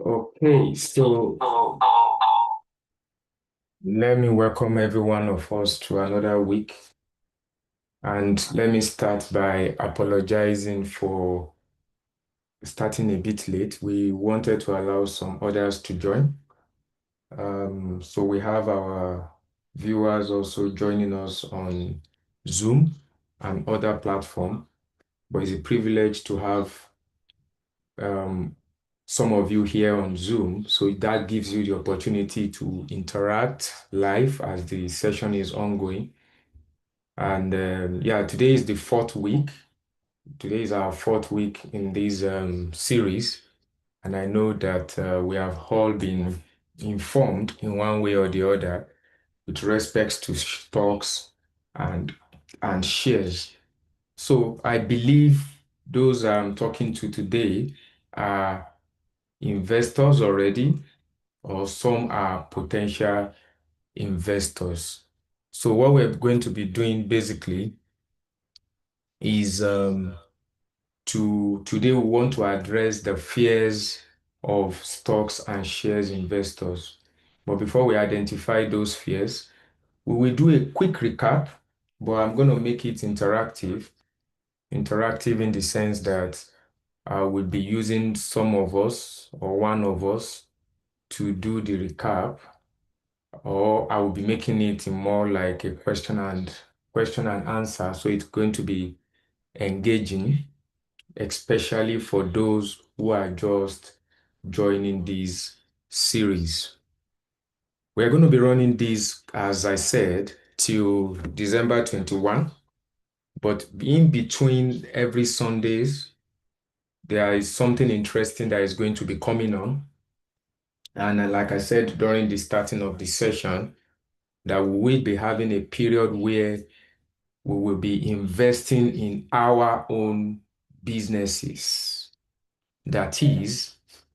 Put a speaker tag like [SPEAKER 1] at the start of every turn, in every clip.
[SPEAKER 1] Okay, so let me welcome every one of us to another week. And let me start by apologizing for starting a bit late. We wanted to allow some others to join. So we have our viewers also joining us on Zoom and other platform, but it's a privilege to have um, some of you here on Zoom. So that gives you the opportunity to interact live as the session is ongoing. And yeah, today is the fourth week. Today is our fourth week in this series. And I know that we have all been informed in one way or the other with respects to stocks and shares. So I believe those I'm talking to today are investors already, or some are potential investors. So what we're going to be doing basically is today we want to address the fears of stocks and shares investors. But before we identify those fears, we will do a quick recap, but I'm going to make it interactive. Interactive in the sense that I will be using some of us or one of us to do the recap, or I will be making it more like a question and answer. So it's going to be engaging, especially for those who are just joining this series. We're going to be running this, as I said, till December 21, but in between every Sundays, there is something interesting that is going to be coming on. And like I said during the starting of the session, that we will be having a period where we will be investing in our own businesses. That is,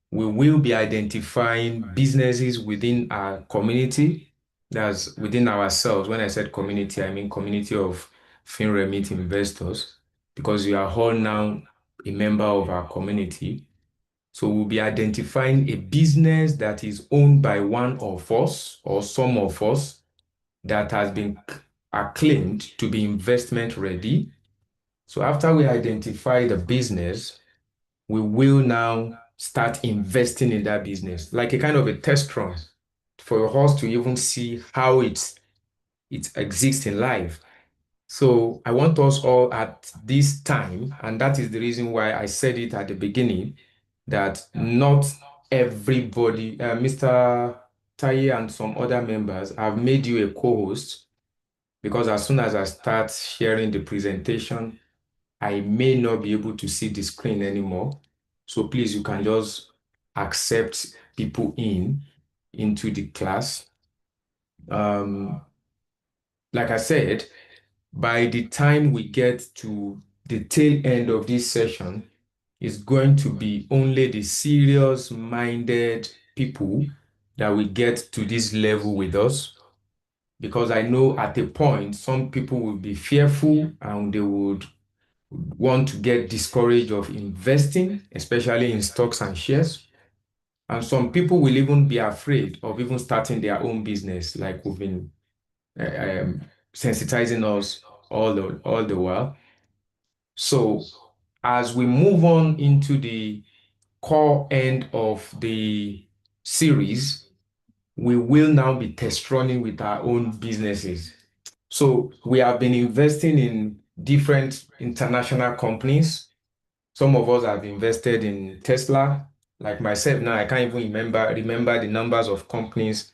[SPEAKER 1] we will be identifying businesses within our community, that's within ourselves. When I said community, I mean community of FinREMIT investors, because you are all now a member of our community. So we'll be identifying a business that is owned by one of us or some of us that has been acclaimed to be investment ready. So after we identify the business, we will now start investing in that business, like a kind of a test run for us to even see how it exists in life. So I want us all at this time, and that is the reason why I said it at the beginning, that not everybody, Mr. Taye and some other members have made you a co-host, because as soon as I start sharing the presentation, I may not be able to see the screen anymore. So please, you can just accept people into the class. Um, like I said, by the time we get to the tail end of this session, it's going to be only the serious-minded people that will get to this level with us. Because I know at a point, some people will be fearful and they would want to get discouraged of investing, especially in stocks and shares. And some people will even be afraid of even starting their own business, like we've been uh, um, sensitizing us all the while. So as we move on into the core end of the series, we will now be test running with our own businesses. So we have been investing in different international companies. Some of us have invested in Tesla. Like myself now, I can't even remember the numbers of companies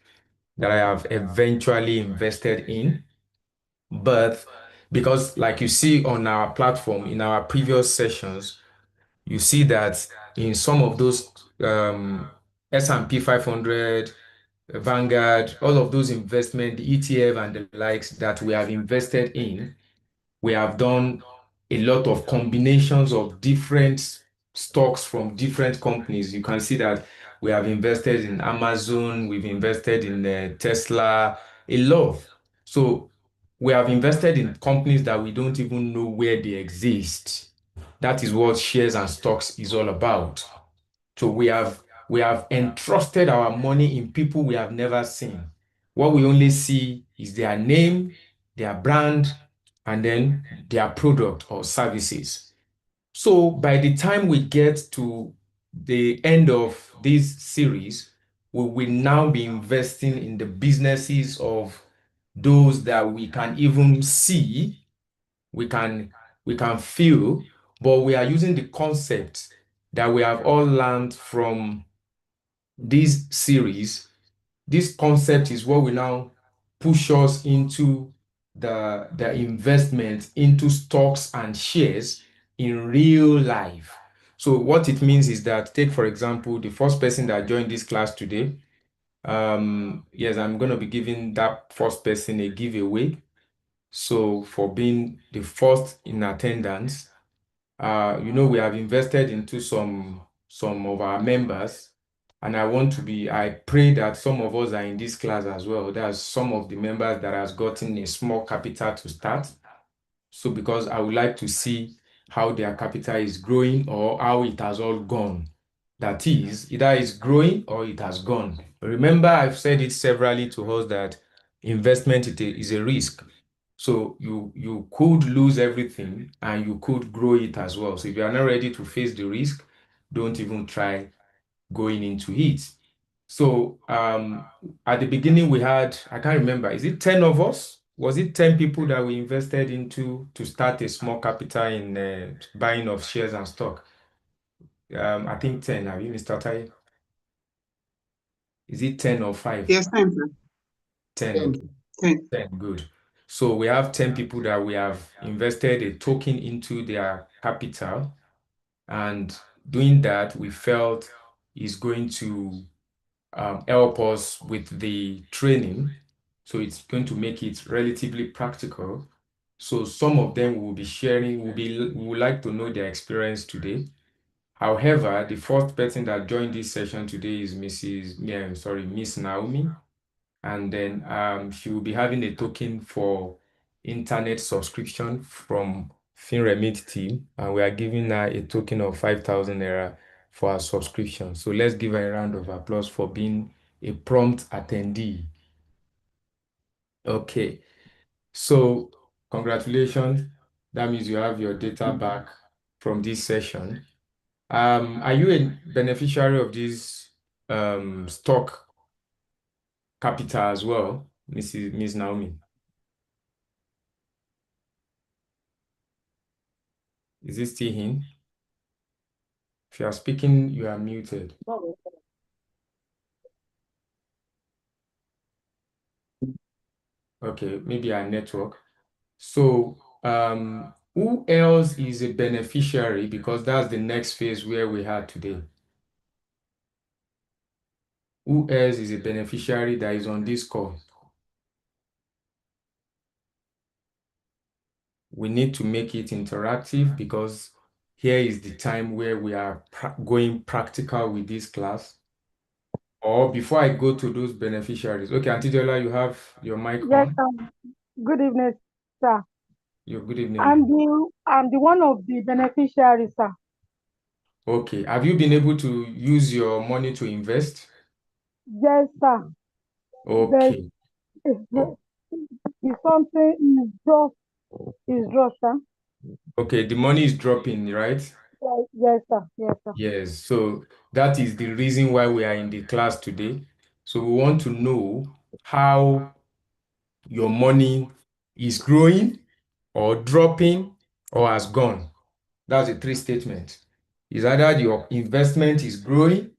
[SPEAKER 1] that I have eventually invested in. But because like you see on our platform in our previous sessions, you see that in some of those S&P 500, Vanguard, all of those investment, the ETF and the likes that we have invested in, we have done a lot of combinations of different stocks from different companies. You can see that we have invested in Amazon, we've invested in Tesla, a lot. So we have invested in companies that we don't even know where they exist. That is what shares and stocks is all about. So we have we have entrusted our money in people we have never seen. What we only see is their name, their brand, and then their product or services. So by the time we get to the end of this series, we will now be investing in the businesses of those that we can even see, we can we can feel, but we are using the concept that we have all learned from this series. This concept is what will now push us into the investment into stocks and shares in real life. So what it means is that, take for example, the first person that joined this class today. Yes, I'm going to be giving that first person a giveaway. So for being the first in attendance, we have invested into some of our members, and I pray that some of us are in this class as well. There's some of the members that has gotten a small capital to start. So because I would like to see how their capital is growing or how it has all gone. That is, either it's growing or it has gone. Remember, I've said it severally to us that investment is a risk. So you could lose everything and you could grow it as well. So if you are not ready to face the risk, don't even try going into it. So at the beginning we had, I can't remember, is it 10 of us? Was it 10 people that we invested into to start a small capital in buying of shares and stock? I think 10. Have you, Mr. Tai? Is it 10 or 5?
[SPEAKER 2] Yes, thanks, sir.
[SPEAKER 1] 10,
[SPEAKER 2] 10.
[SPEAKER 1] okay.
[SPEAKER 2] 10.
[SPEAKER 1] 10, good. So we have 10 people that we have invested a token into their capital, and doing that, we felt is going to help us with the training. So it's going to make it relatively practical. So some of them will be sharing, we would like to know their experience today. However, the first person that joined this session today is Miss Naomi. And then she will be having a token for internet subscription from FinREMIT team, and we are giving her a token of 5,000 naira for her subscription. So let's give her a round of applause for being a prompt attendee. Okay, so congratulations. That means you have your data back from this session. Are you a beneficiary of this stock capital as well, Miss Naomi? Is it still in? If you are speaking, you are muted. Okay, maybe our network. So, who else is a beneficiary? Because that's the next phase where we are today. Who else is a beneficiary that is on this call? We need to make it interactive because here is the time where we are going practical with this class. Or before I go to those beneficiaries. Okay, Auntie Diola, you have your mic
[SPEAKER 3] Yes,
[SPEAKER 1] on.
[SPEAKER 3] sir. Good evening, sir.
[SPEAKER 1] Your good evening.
[SPEAKER 3] I'm the one of the beneficiaries, sir.
[SPEAKER 1] Okay, have you been able to use your money to invest?
[SPEAKER 3] Yes, sir. But
[SPEAKER 1] Okay. Oh,
[SPEAKER 3] it's something is just, sir.
[SPEAKER 1] okay, the money is dropping, right?
[SPEAKER 3] Yes, sir. Yes, sir.
[SPEAKER 1] Yes, so that is the reason why we are in the class today. So we want to know how your money is growing or dropping or has gone. That's a three statement. Is either your investment is growing,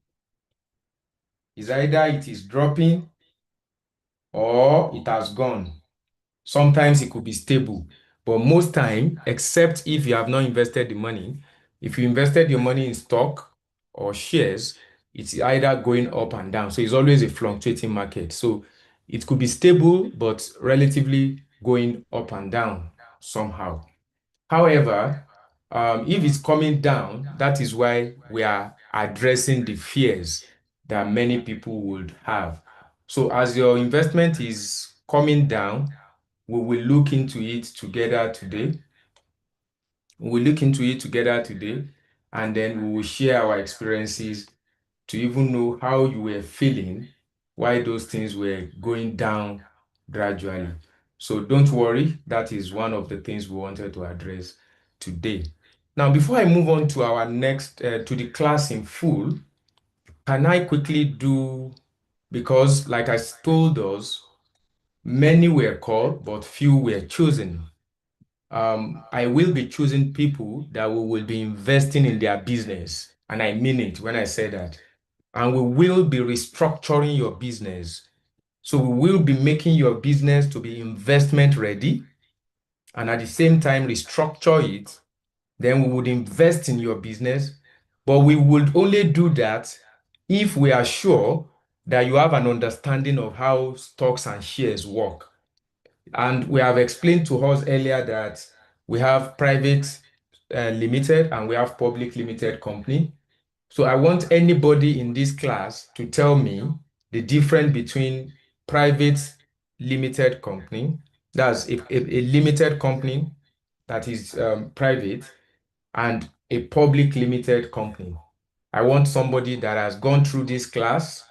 [SPEAKER 1] is either it is dropping, or it has gone. Sometimes it could be stable, but most time, except if you have not invested the money, if you invested your money in stock or shares, it's either going up and down. So it's always a fluctuating market. So it could be stable, but relatively going up and down somehow. However, if it's coming down, that is why we are addressing the fears that many people would have. So as your investment is coming down, we will look into it together today. We will look into it together today, and then we will share our experiences to even know how you were feeling, why those things were going down gradually. So don't worry, that is one of the things we wanted to address today. Now, before I move on to our next, to the class in full, can I quickly do, because like I told us, many were called, but few were chosen. I will be choosing people that we will be investing in their business. And I mean it when I say that. And we will be restructuring your business. So we will be making your business to be investment ready and at the same time restructure it. Then we would invest in your business, but we would only do that if we are sure that you have an understanding of how stocks and shares work. And we have explained to us earlier that we have private limited and we have public limited company. So I want anybody in this class to tell me the difference between private limited company, that's a limited company that is private, and a public limited company. I want somebody that has gone through this class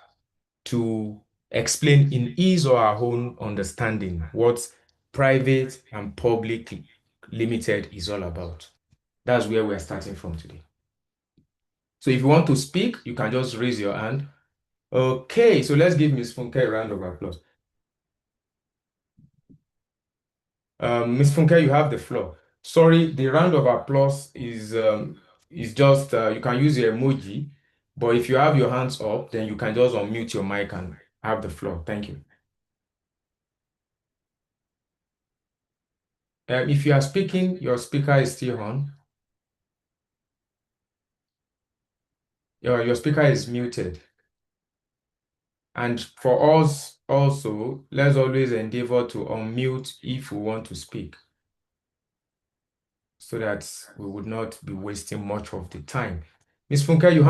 [SPEAKER 1] to explain in his or her own understanding what private and public limited is all about. That's where we're starting from today. So if you want to speak, you can just raise your hand. Okay, so let's give Ms. Funke a round of applause. Ms. Funke, you have the floor. Sorry, the round of applause is just you can use your emoji, but if you have your hands up, then you can just unmute your mic and have the floor. Thank you. If you are speaking, your speaker is still on. Your speaker is muted. And for us also, let's always endeavor to unmute if we want to speak, so that we would not be wasting much of the time. Ms. Funke, you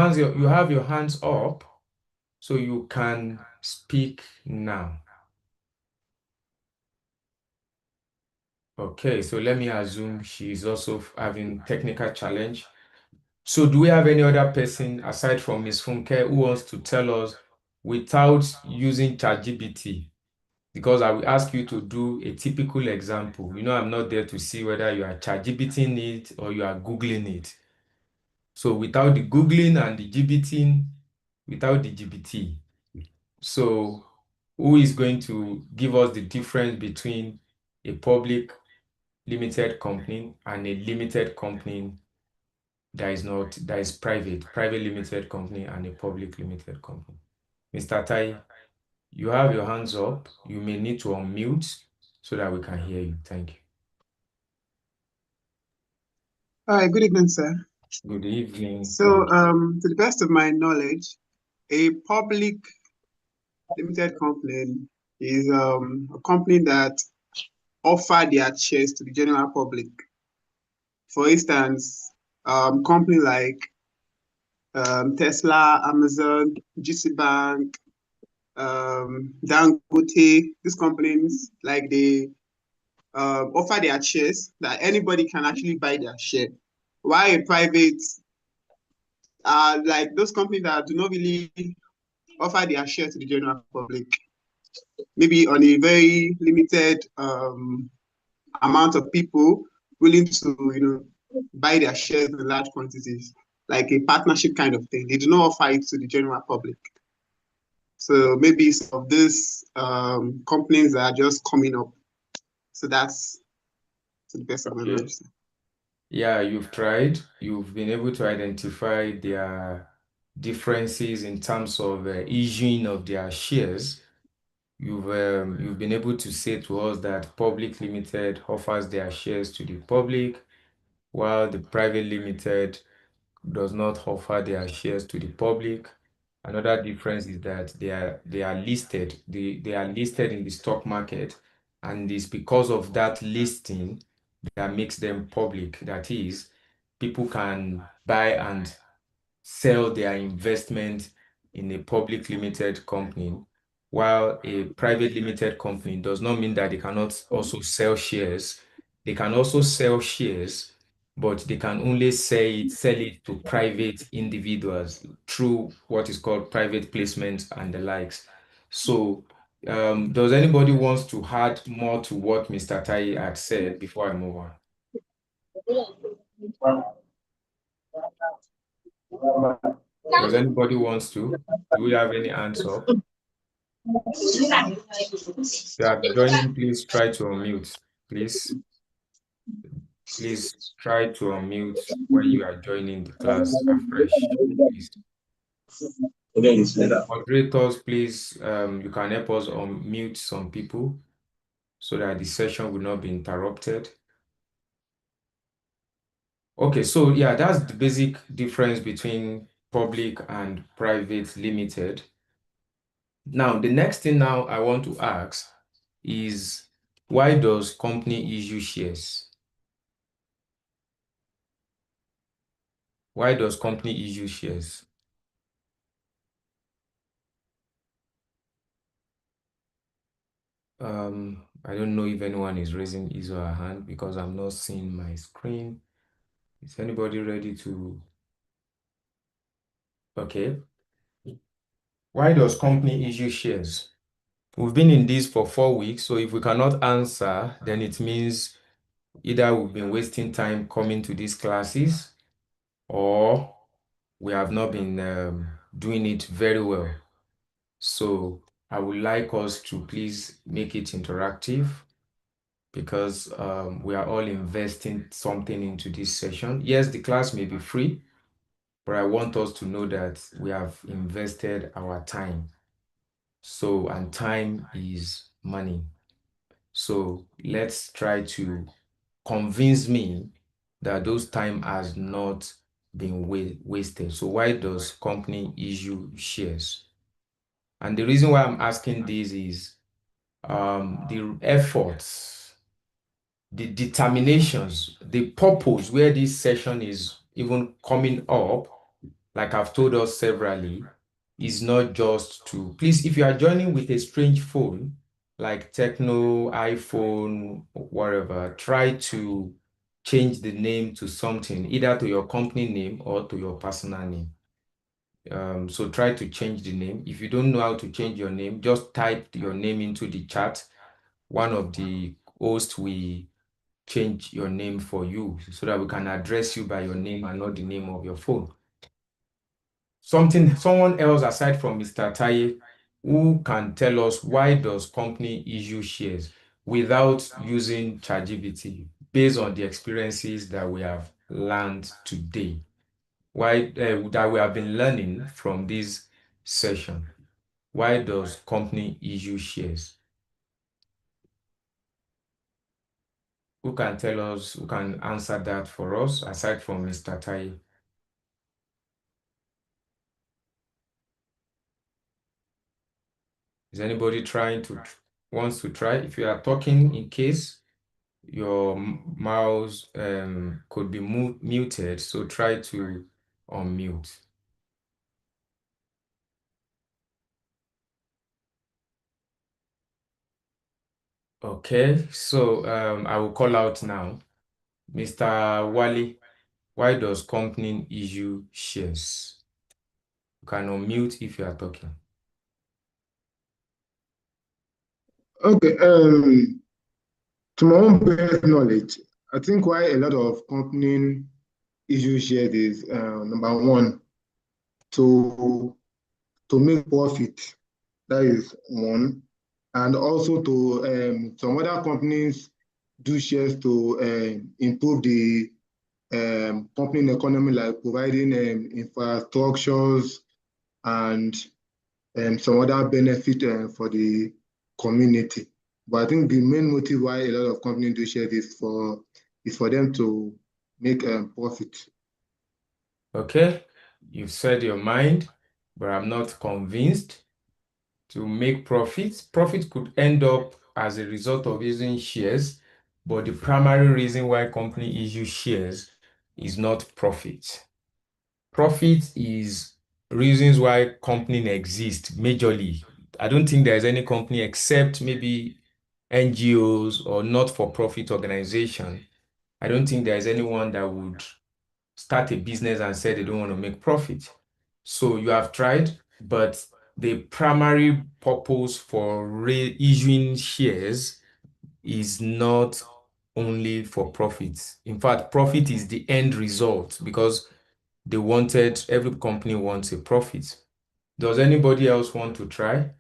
[SPEAKER 1] have your hands up, so you can speak now. Okay, so let me assume she's also having technical challenge. So do we have any other person aside from Ms. Funke who wants to tell us without using ChatGPT? Because I will ask you to do a typical example. You know, I'm not there to see whether you are ChatGPTing it or you are Googling it. So without the Googling and the GBTing, without the GPT. So who is going to give us the difference between a public limited company and a limited company that is private limited company and a public limited company? Mr. Tai, you have your hands up. You may need to unmute so that we can hear you. Thank you.
[SPEAKER 2] Hi, good evening, sir.
[SPEAKER 1] Good evening.
[SPEAKER 2] So,
[SPEAKER 1] Thank you.
[SPEAKER 2] to the best of my knowledge, a public limited company is a company that offer their shares to the general public. For instance, company like Tesla, Amazon, GC Bank, Dangote, these companies like they offer their shares that anybody can actually buy their share. While a private like those companies that do not really offer their share to the general public, maybe on a very limited amount of people willing to, buy their shares in large quantities, like a partnership kind of thing. They do not offer it to the general public. So maybe some of these companies are just coming up. So that's to the best of my
[SPEAKER 1] Okay.
[SPEAKER 2] knowledge.
[SPEAKER 1] Yeah, you've tried. You've been able to identify their differences in terms of issuing of their shares. You've been able to say to us that public limited offers their shares to the public, while the private limited does not offer their shares to the public. Another difference is that they are listed. They are listed in the stock market, and it's because of that listing that makes them public. That is, people can buy and sell their investment in a public limited company, while a private limited company does not mean that they cannot also sell shares. They can also sell shares, but they can only sell it to private individuals through what is called private placement and the likes. So, does anybody wants to add more to what Mr. Tai had said before I move on? Does anybody wants to? Do we have any hands up? If you are joining, please try to unmute. Please try to unmute when you are joining the class afresh, please. Moderators, please, you can help us unmute some people so that the session will not be interrupted. Okay, so yeah, that's the basic difference between public and private limited. Now, the next thing now I want to ask is, why does company issue shares? Why does company issue shares? I don't know if anyone is raising his or her hand because I'm not seeing my screen. Is anybody ready to? Okay. Why does company issue shares? We've been in this for 4 weeks, so if we cannot answer, then it means either we've been wasting time coming to these classes or we have not been doing it very well. So I would like us to please make it interactive because we are all investing something into this session. Yes, the class may be free, but I want us to know that we have invested our time. So, and time is money. So let's try to convince me that those time has not been wasted. So why does company issue shares? And the reason why I'm asking this is the efforts, the determinations, the purpose where this session is even coming up, like I've told us severally, is not just to, please, if you are joining with a strange phone, like Techno, iPhone, whatever, try to change the name to something, either to your company name or to your personal name. So try to change the name. If you don't know how to change your name, just type your name into the chat. One of the hosts will change your name for you so that we can address you by your name and not the name of your phone. Someone else aside from Mr. Taye who can tell us why does company issue shares without using ChatGPT based on the experiences that we have learned today, why that we have been learning from this session. Why does company issue shares? Who can tell us, who can answer that for us aside from Mr. Taye? Is anybody wants to try? If you are talking, in case your mouse could be muted, so try to unmute. Okay, so I will call out now. Mr. Wally, why does company issue shares? You can unmute if you are talking.
[SPEAKER 4] Okay, to my own best knowledge, I think why a lot of company issue shares is number one, to make profit. That is one. And also to some other companies do shares to improve the company economy, like providing infrastructures and some other benefit for the community. But I think the main motive why a lot of companies do share this is for them to make profit.
[SPEAKER 1] Okay, you've said your mind, but I'm not convinced. To make profits, profit could end up as a result of using shares, but the primary reason why company issue shares is not profit. Profit is reasons why company exists majorly. I don't think there's any company except maybe NGOs or not-for-profit organization. I don't think there's anyone that would start a business and say they don't want to make profit. So you have tried, but the primary purpose for issuing shares is not only for profit. In fact, profit is the end result because every company wants a profit. Does anybody else want to try?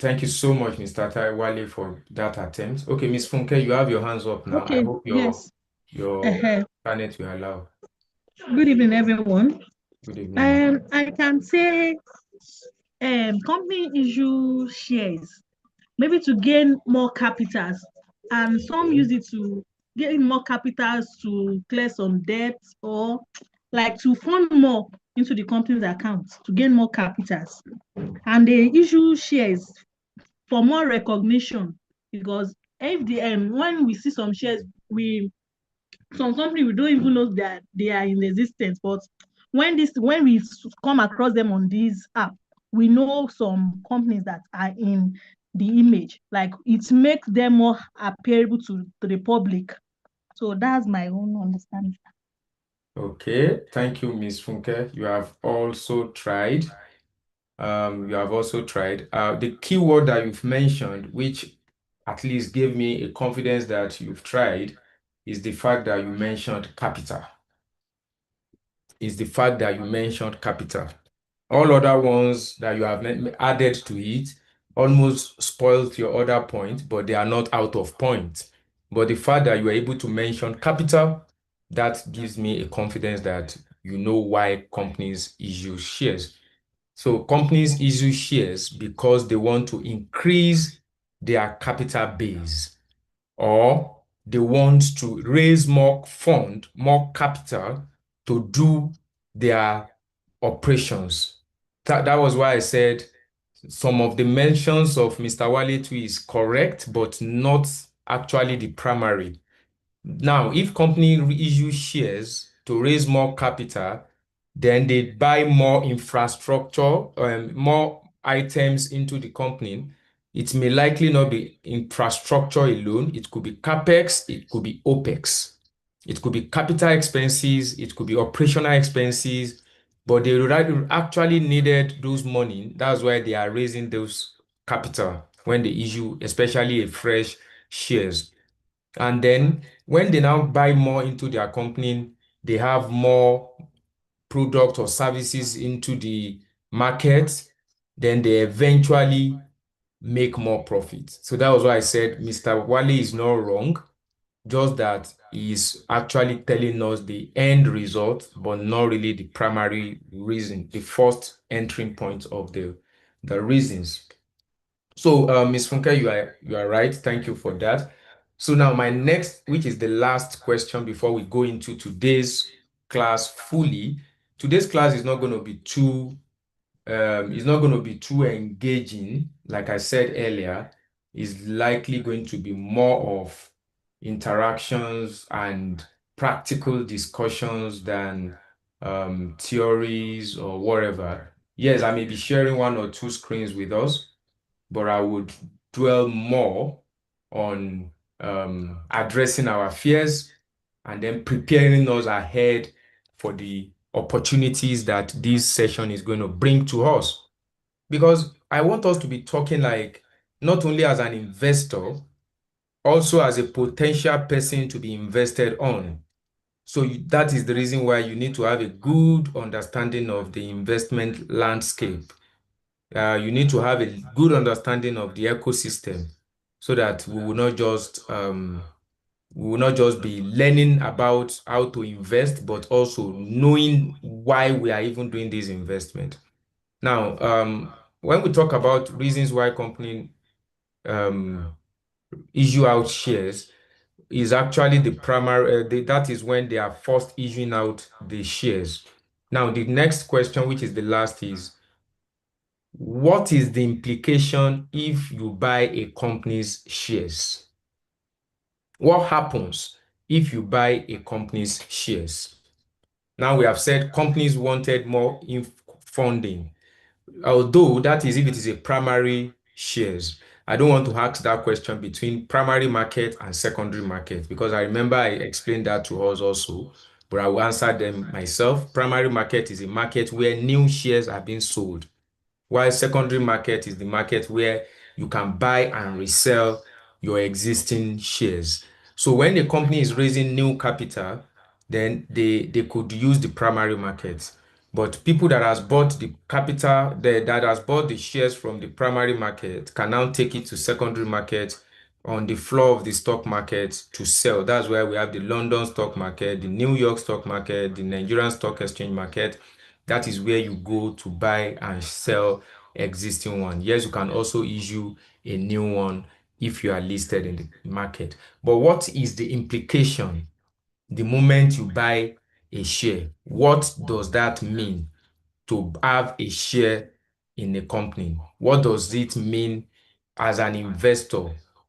[SPEAKER 1] Thank you so much, Mr. Taiwale, for that attempt. Okay, Miss Funke, you have your hands up now. I
[SPEAKER 5] Okay,
[SPEAKER 1] hope
[SPEAKER 5] yes.
[SPEAKER 1] your
[SPEAKER 5] Uh-huh.
[SPEAKER 1] internet will allow.
[SPEAKER 5] Good evening, everyone.
[SPEAKER 1] Good evening.
[SPEAKER 5] I can say company issue shares maybe to gain more capitals, and some use it to gain more capitals to clear some debts or like to fund more into the company's account to gain more capitals. And they issue shares for more recognition because if the when we see some shares, some company we don't even know that they are in existence, but when we come across them on this app, we know some companies that are in the image, like it makes them more appearable to the public. So that's my own understanding.
[SPEAKER 1] Okay, thank you, Miss Funke. You have also tried. The keyword that you've mentioned, which at least gave me a confidence that you've tried, is the fact that you mentioned capital. All other ones that you have added to it almost spoiled your other point, but they are not out of point. But the fact that you are able to mention capital, that gives me a confidence that you know why companies issue shares. So companies issue shares because they want to increase their capital base, or they want to raise more more capital to do their operations. That was why I said some of the mentions of Mr. Wale too is correct, but not actually the primary. Now, if company issue shares to raise more capital, then they buy more infrastructure, more items into the company. It may likely not be infrastructure alone. It could be CapEx, it could be OpEx. It could be capital expenses, it could be operational expenses, but they actually needed those money. That's why they are raising those capital when they issue, especially a fresh shares. And then when they now buy more into their company, they have more product or services into the market, then they eventually make more profit. So that was why I said Mr. Wale is not wrong, just that he's actually telling us the end result, but not really the primary reason, the first entering point of the reasons. So, Ms. Funke, you are right. Thank you for that. So now my next, which is the last question before we go into today's class fully. Today's class is not going to be too engaging. Like I said earlier, is likely going to be more of interactions and practical discussions than theories or whatever. Yes, I may be sharing one or two screens with us, but I would dwell more on addressing our fears and then preparing us ahead for the opportunities that this session is going to bring to us. Because I want us to be talking like not only as an investor, also as a potential person to be invested on. So that is the reason why you need to have a good understanding of the investment landscape. You need to have a good understanding of the ecosystem so that we will not just be learning about how to invest, but also knowing why we are even doing this investment. Now, when we talk about reasons why company issue out shares, is actually the primary, that is when they are first issuing out the shares. Now, the next question, which is the last, is what is the implication if you buy a company's shares? What happens if you buy a company's shares? Now we have said companies wanted more funding, although that is if it is a primary shares. I don't want to ask that question between primary market and secondary market because I remember I explained that to us also, but I will answer them myself. Primary market is a market where new shares are being sold, while secondary market is the market where you can buy and resell your existing shares. So when a company is raising new capital, then they could use the primary market. But people that has bought the capital, that has bought the shares from the primary market can now take it to secondary market on the floor of the stock market to sell. That's where we have the London stock market, the New York stock market, the Nigerian stock exchange market. That is where you go to buy and sell existing one. Yes, you can also issue a new one if you are listed in the market. But what is the implication the moment you buy a share? What does that mean to have a share in a company? What does it mean as an investor?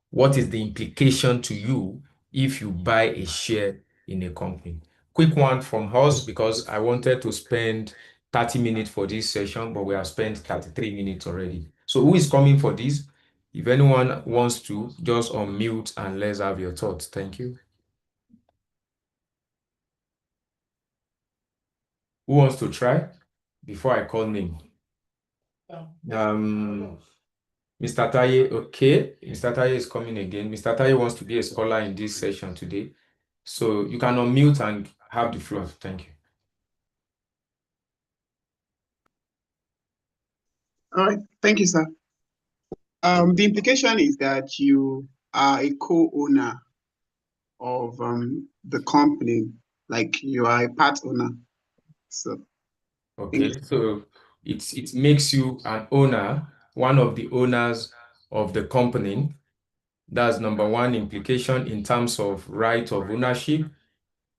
[SPEAKER 1] What is the implication to you if you buy a share in a company? Quick one from us because I wanted to spend 30 minutes for this session, but we have spent 33 minutes already. So who is coming for this? If anyone wants to, just unmute and let's have your thoughts. Thank you. Who wants to try before I call name? Mr. Taye, okay. Mr. Taye is coming again. Mr. Taye wants to be a scholar in this session today. So you can unmute and have the floor. Thank you.
[SPEAKER 2] All right. Thank you, sir. The implication is that you are a co-owner of the company, like you are a part owner. So
[SPEAKER 1] Okay, so it makes you an owner, one of the owners of the company. That's number one implication in terms of right of ownership.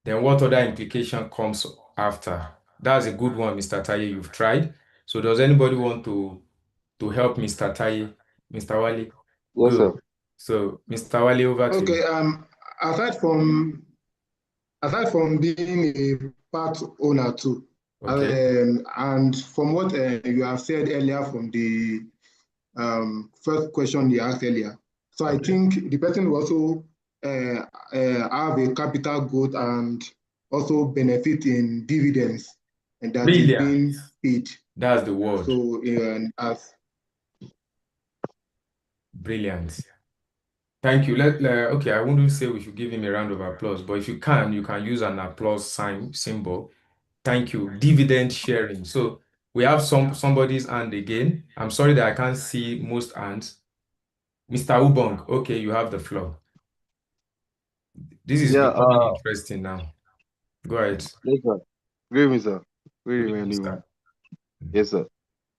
[SPEAKER 1] Then what other implication comes after? That's a good one, Mr. Taye, you've tried. So does anybody want to help Mr. Taye, Mr. Wale?
[SPEAKER 6] Yes,
[SPEAKER 1] Good.
[SPEAKER 6] sir.
[SPEAKER 1] So, Mr. Wale, over to
[SPEAKER 4] Okay,
[SPEAKER 1] you.
[SPEAKER 4] aside from being a part owner too,
[SPEAKER 1] Okay.
[SPEAKER 4] and from what you have said earlier from the first question you asked earlier, so I
[SPEAKER 1] Okay.
[SPEAKER 4] think the person will also have a capital growth and also benefit in dividends, and that is
[SPEAKER 1] Brilliant.
[SPEAKER 4] being paid.
[SPEAKER 1] That's the word.
[SPEAKER 4] So as
[SPEAKER 1] Brilliant. Thank you. Okay, I wouldn't say we should give him a round of applause, but if you can use an applause symbol. Thank you. Dividend sharing. So we have somebody's hand again. I'm sorry that I can't see most hands. Mr. Ubong, okay, you have the floor. This is
[SPEAKER 6] Yeah,
[SPEAKER 1] becoming interesting now. Go ahead.
[SPEAKER 6] yes, sir. Good evening, sir. Good
[SPEAKER 1] Good
[SPEAKER 6] evening,
[SPEAKER 1] evening,
[SPEAKER 6] everyone.
[SPEAKER 1] sir.
[SPEAKER 6] Yes, sir.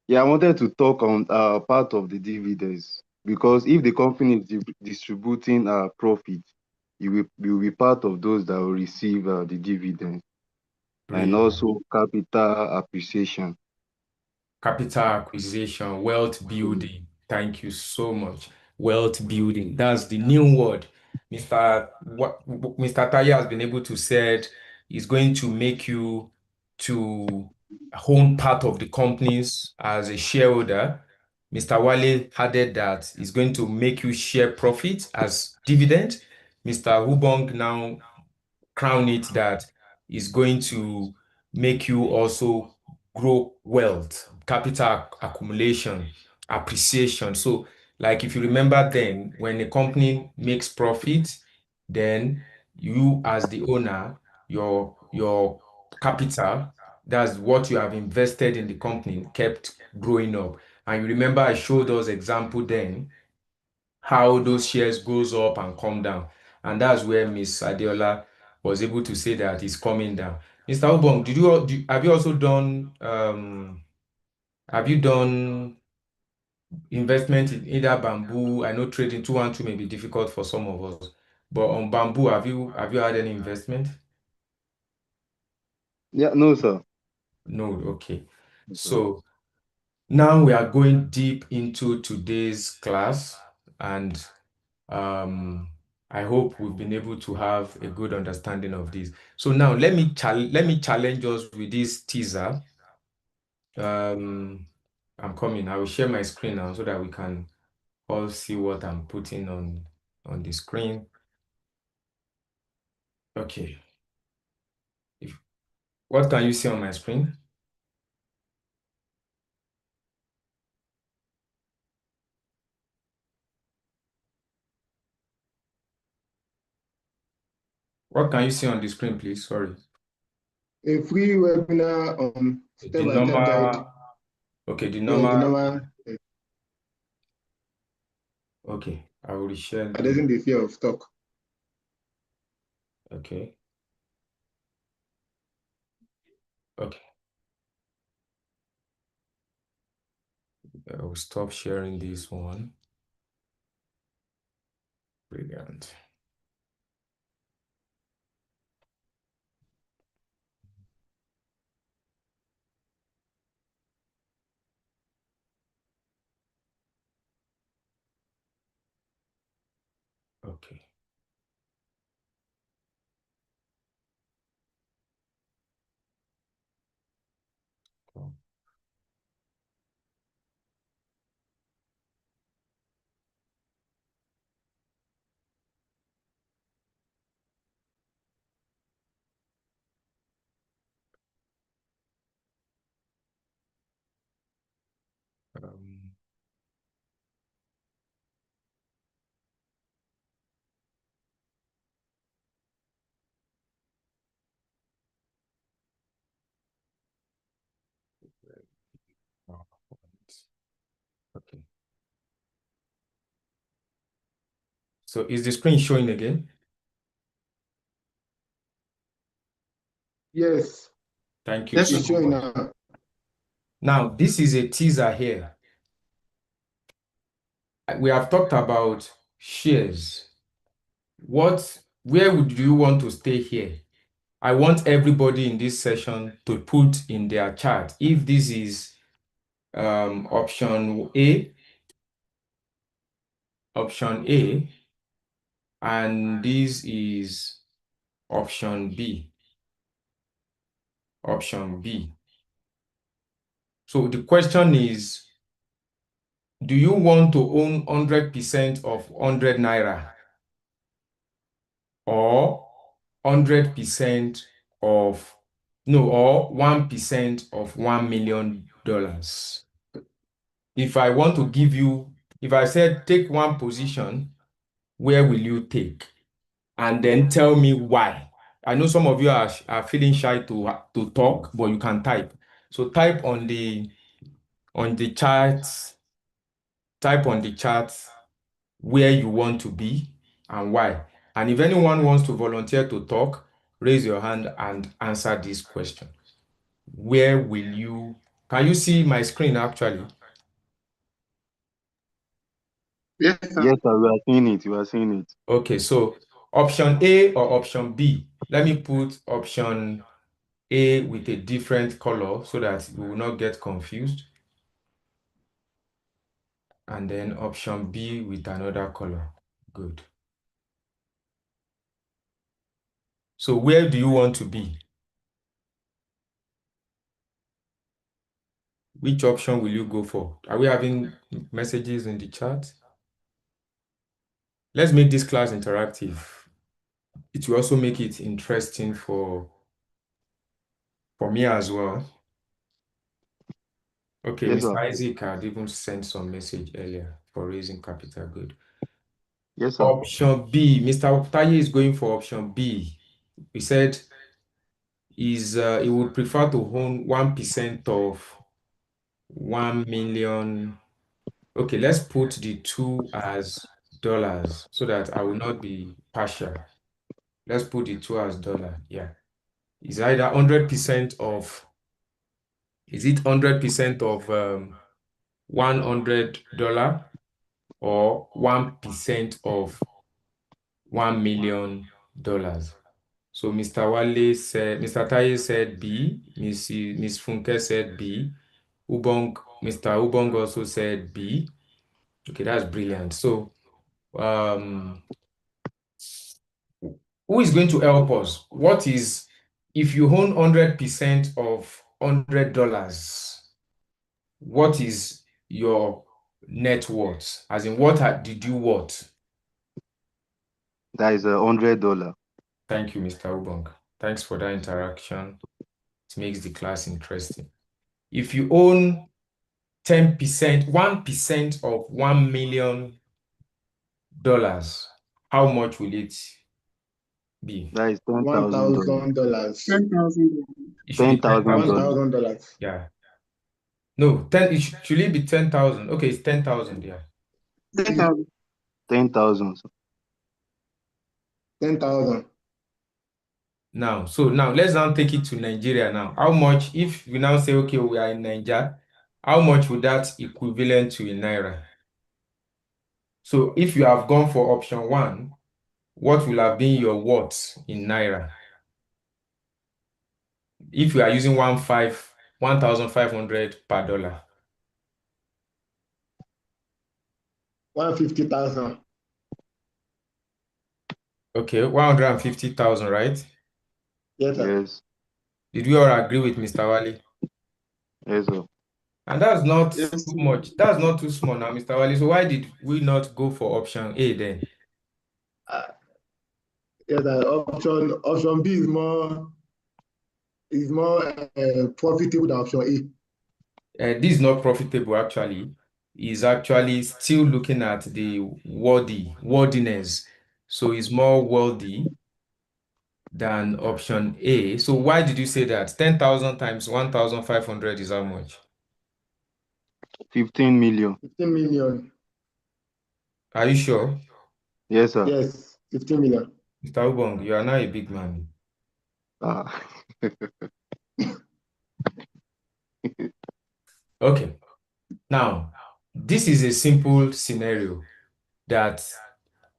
[SPEAKER 6] Yeah, I wanted to talk on part of the dividends because if the company is distributing profit, you will be part of those that will receive the dividends and
[SPEAKER 1] Brilliant.
[SPEAKER 6] also capital appreciation.
[SPEAKER 1] Capital acquisition, wealth
[SPEAKER 6] Mm.
[SPEAKER 1] building. Thank you so much. Wealth building. That's the new word. Mr. Taye has been able to said is going to make you to own part of the companies as a shareholder. Mr. Wale added that it's going to make you share profit as dividend. Mr. Hubong now crown it that is going to make you also grow wealth, capital accumulation, appreciation. So, like if you remember then, when a company makes profit, then you as the owner, your capital, that's what you have invested in the company, kept growing up. And you remember I showed us example then how those shares goes up and come down. And that's where Miss Adiola was able to say that it's coming down. Mr. Obong, have you also done have you done investment in either bamboo? I know trading 212 may be difficult for some of us, but on bamboo, have you had any investment?
[SPEAKER 6] Yeah, no, sir.
[SPEAKER 1] No, okay.
[SPEAKER 6] Yes, sir.
[SPEAKER 1] So now we are going deep into today's class, and Um, I hope we've been able to have a good understanding of this. So now let me challenge us with this teaser. I'm coming. I will share my screen now so that we can all see what I'm putting on the screen. Okay. What can you see on my screen? What can you see on the screen, please? Sorry.
[SPEAKER 4] A free webinar on
[SPEAKER 1] The
[SPEAKER 4] step-by-step guide.
[SPEAKER 1] Okay, the
[SPEAKER 4] Yeah, the
[SPEAKER 1] normal.
[SPEAKER 4] normal.
[SPEAKER 1] Okay, I will share
[SPEAKER 4] Addressing the fear of stock.
[SPEAKER 1] Okay. Okay. I will stop sharing this one. Brilliant. Okay. Cool. Um, okay. So is the screen showing again?
[SPEAKER 4] Yes.
[SPEAKER 1] Thank you
[SPEAKER 2] Yes,
[SPEAKER 1] so
[SPEAKER 2] sir.
[SPEAKER 4] It's showing
[SPEAKER 1] much.
[SPEAKER 4] now.
[SPEAKER 1] Now, this is a teaser here. We have talked about shares. Where would you want to stay here? I want everybody in this session to put in their chart if this is option A, and this is option B. So the question is, do you want to own 100% of 100 naira or 100% of, no, or 1% of $1 million? If I want to give you, if I said take one position, where will you take? And then tell me why. I know some of you are feeling shy to talk, but you can type. So type on the chart, where you want to be and why. And if anyone wants to volunteer to talk, raise your hand and answer this question. Where will you, can you see my screen actually?
[SPEAKER 2] Yes, sir.
[SPEAKER 6] Yes, sir, we are seeing it. We are seeing it.
[SPEAKER 1] Okay, so option A or option B? Let me put option A with a different color so that we will not get confused. And then option B with another color. Good. So where do you want to be? Which option will you go for? Are we having messages in the chat? Let's make this class interactive. It will also make it interesting for me as well. Okay,
[SPEAKER 6] Yes,
[SPEAKER 1] Mr.
[SPEAKER 6] sir.
[SPEAKER 1] Isaac had even sent some message earlier for raising capital good.
[SPEAKER 6] Yes, sir.
[SPEAKER 1] Option B, Mr. Taye is going for option B. He said he would prefer to own 1% of 1 million. Okay, let's put the 2 as dollars so that I will not be partial. Let's put the 2 as dollar. Yeah. It's either 100% of, is it 100% of $100 or 1% of $1 million? So Mr. Wale said, Mr. Taye said B, Miss Funke said B, Mr. Ubong also said B. Okay, that's brilliant. So who is going to help us? What is, if you own 100% of $100, what is your net worth? As in, did you what?
[SPEAKER 6] That is $100.
[SPEAKER 1] Thank you, Mr. Ubong. Thanks for that interaction. It makes the class interesting. If you own 10%, 1% of $1 million, how much will it be?
[SPEAKER 6] That is $10,000.
[SPEAKER 4] $1,000.
[SPEAKER 2] 10,000.
[SPEAKER 1] It should be $10,000.
[SPEAKER 6] $10,000.
[SPEAKER 4] $1,000.
[SPEAKER 1] Yeah. No, 10, should it be 10,000? Okay, it's 10,000, yeah.
[SPEAKER 2] 10,000.
[SPEAKER 6] 10,000.
[SPEAKER 4] 10,000.
[SPEAKER 1] Now, so now let's now take it to Nigeria now. How much, if we now say, okay, we are in Nigeria, how much would that equivalent to in Naira? So if you have gone for option 1, what will have been your what in Naira? If you are using 1,500 per dollar.
[SPEAKER 4] 150,000.
[SPEAKER 1] Okay, 150,000, right?
[SPEAKER 4] Yes, sir.
[SPEAKER 6] Yes.
[SPEAKER 1] Did we all agree with Mr. Wali?
[SPEAKER 6] Yes, sir.
[SPEAKER 1] And that's not
[SPEAKER 2] Yes.
[SPEAKER 1] too much. That's not too small now, Mr. Wali. So why did we not go for option A then?
[SPEAKER 4] Yes, sir. Option B is more profitable than option A.
[SPEAKER 1] This is not profitable actually. Is actually still looking at the wordiness. So it's more worthy than option A. So why did you say that? 10,000 times 1,500 is how much?
[SPEAKER 6] 15 million.
[SPEAKER 4] 15 million.
[SPEAKER 1] Are you sure?
[SPEAKER 6] Yes, sir.
[SPEAKER 4] Yes, 15 million.
[SPEAKER 1] Mr. Ubong, you are now a big man.
[SPEAKER 6] Ah.
[SPEAKER 1] Okay. Now, this is a simple scenario that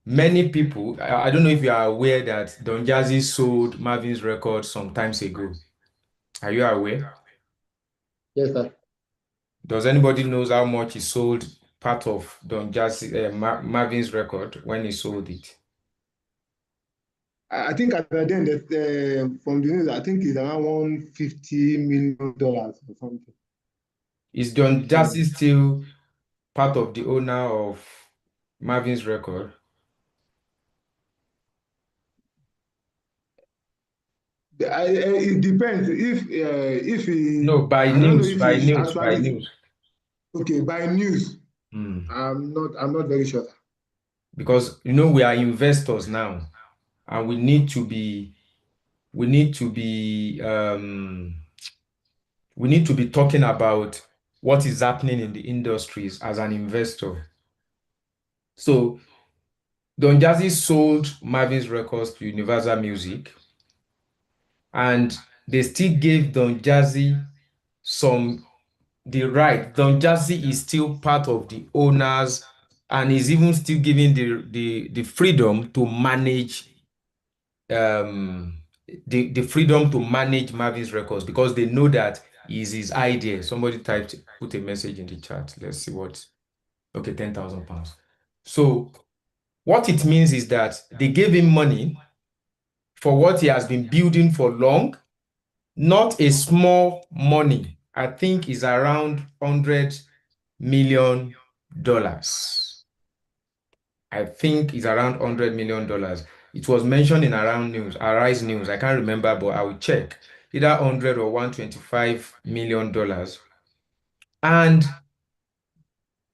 [SPEAKER 1] many people, I don't know if you are aware that Don Jazzy sold Marvin's record some times ago. Are you aware?
[SPEAKER 4] Yes, sir.
[SPEAKER 1] Does anybody knows how much he sold part of Don Jazzy, Marvin's record when he sold it?
[SPEAKER 4] I think at the end that from the news, I think it's around $150 million or something.
[SPEAKER 1] Is Don Jazzy still part of the owner of Marvin's record?
[SPEAKER 4] It depends if he.
[SPEAKER 1] No, by
[SPEAKER 4] I don't know
[SPEAKER 1] news,
[SPEAKER 4] if
[SPEAKER 1] by
[SPEAKER 4] he's
[SPEAKER 1] news, by
[SPEAKER 4] actually
[SPEAKER 1] news.
[SPEAKER 4] okay by news.
[SPEAKER 1] Hmm.
[SPEAKER 4] I'm not very sure.
[SPEAKER 1] Because we are investors now, and we need to be talking about what is happening in the industries as an investor. So Don Jazzy sold Marvin's records to Universal Music, and they still gave Don Jazzy the right. Don Jazzy is still part of the owners and is even still giving the freedom to manage the freedom to manage Marvin's records, because they know that is his idea. Somebody put a message in the chat. Let's see what. Okay, £10,000. So what it means is that they gave him money for what he has been building for long, not a small money. I think is around $100 million. I think it's around $100 million. It was mentioned in Arise News. I can't remember, but I will check. Either 100 or $125 million. And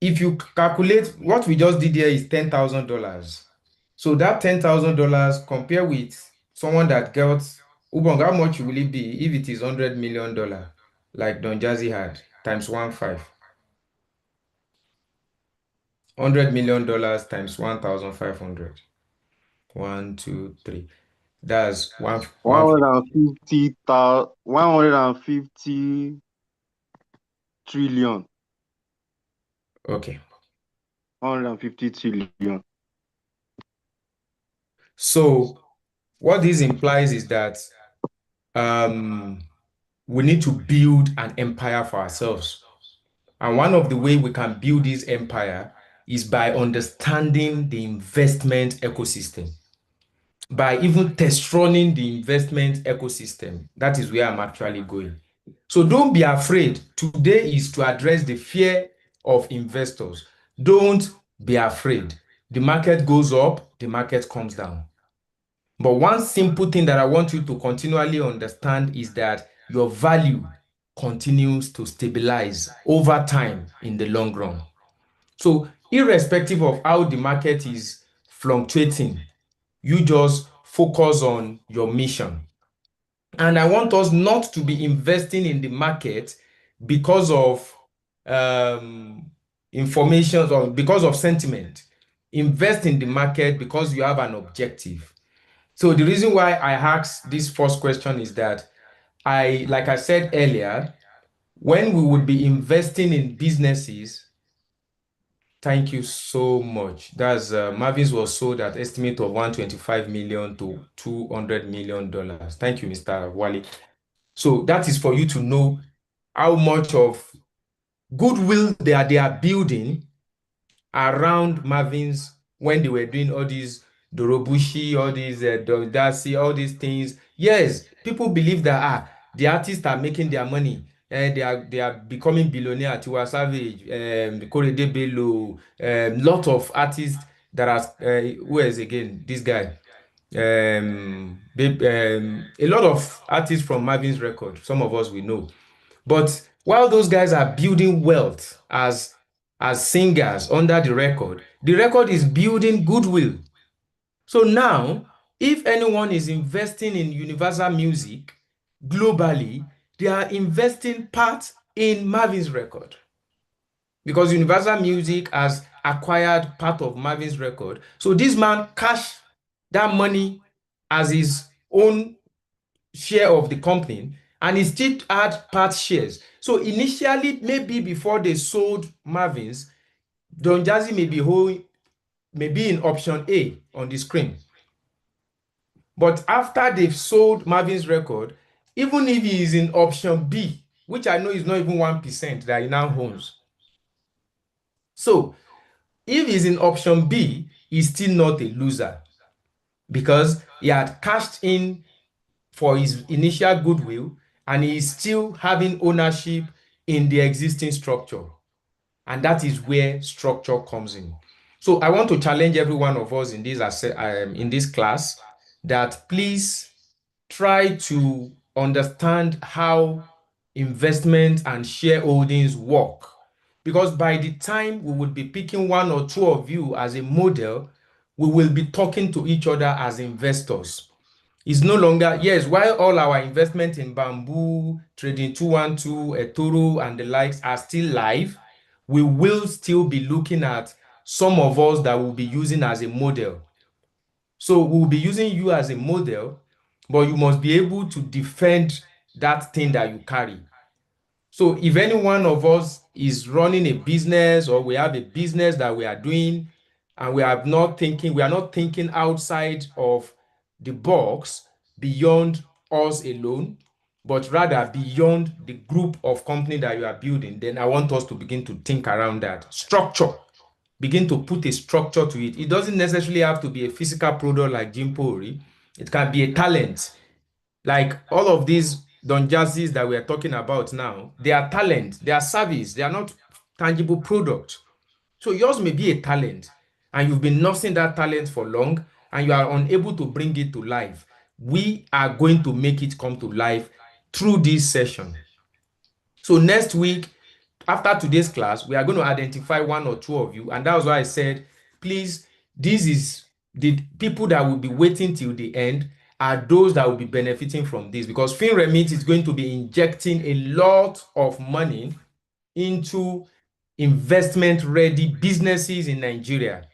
[SPEAKER 1] if you calculate what we just did here is $10,000. So that $10,000 compare with someone that got Ubong, how much will it be if it is $100 million like Don Jazzy had times 1.5? $100 million times 1,500. 1, 2, 3. That's one.
[SPEAKER 6] 150 trillion.
[SPEAKER 1] Okay.
[SPEAKER 6] 150 trillion.
[SPEAKER 1] So what this implies is that we need to build an empire for ourselves. And one of the way we can build this empire is by understanding the investment ecosystem, by even test running the investment ecosystem. That is where I'm actually going. So don't be afraid. Today is to address the fear of investors. Don't be afraid. The market goes up, the market comes down. But one simple thing that I want you to continually understand is that your value continues to stabilize over time in the long run. So irrespective of how the market is fluctuating, you just focus on your mission. And I want us not to be investing in the market because of information or because of sentiment. Invest in the market because you have an objective. So the reason why I asked this first question is that like I said earlier, when we would be investing in businesses. Thank you so much. That's Marvin's was sold at estimate of 125 million to 200 million dollars. Thank you, Mr. Wally. So that is for you to know how much of goodwill they are building around Marvin's when they were doing all these Dorobushi, all these Darcy, all these things. Yes, people believe that the artists are making their money. They are becoming billionaire. Tiwa Savage, Korede Bello, lot of artists that are who is again this guy. A lot of artists from Marvin's record. Some of us we know, but while those guys are building wealth as singers under the record is building goodwill. So now, if anyone is investing in Universal Music globally, they are investing part in Marvin's record. Because Universal Music has acquired part of Marvin's record. So this man cashed that money as his own share of the company, and he still had part shares. So initially, maybe before they sold Marvin's, Don Jazzy may be in option A on the screen. But after they've sold Marvin's record, even if he is in option B, which I know is not even 1% that he now owns. So if he's in option B, he's still not a loser because he had cashed in for his initial goodwill and he is still having ownership in the existing structure. And that is where structure comes in. So I want to challenge every one of us in this class that please try to understand how investment and shareholdings work. Because by the time we would be picking one or two of you as a model, we will be talking to each other as investors. It's no longer, yes, while all our investment in Bamboo, Trading 212, eToro, and the likes are still live, we will still be looking at some of us that we'll be using as a model. So we'll be using you as a model, but you must be able to defend that thing that you carry. So if any one of us is running a business or we have a business that we are doing and we are not thinking outside of the box beyond us alone, but rather beyond the group of company that you are building, then I want us to begin to think around that structure. Begin to put a structure to it. It doesn't necessarily have to be a physical product like Jim Pori. It can be a talent. Like all of these Don Jazzys that we are talking about now, they are talent, they are service, they are not tangible product. So yours may be a talent and you've been nursing that talent for long and you are unable to bring it to life. We are going to make it come to life through this session. So next week, after today's class, we are going to identify one or two of you. And that was why I said, please, this is the people that will be waiting till the end are those that will be benefiting from this because FinREMIT is going to be injecting a lot of money into investment-ready businesses in Nigeria.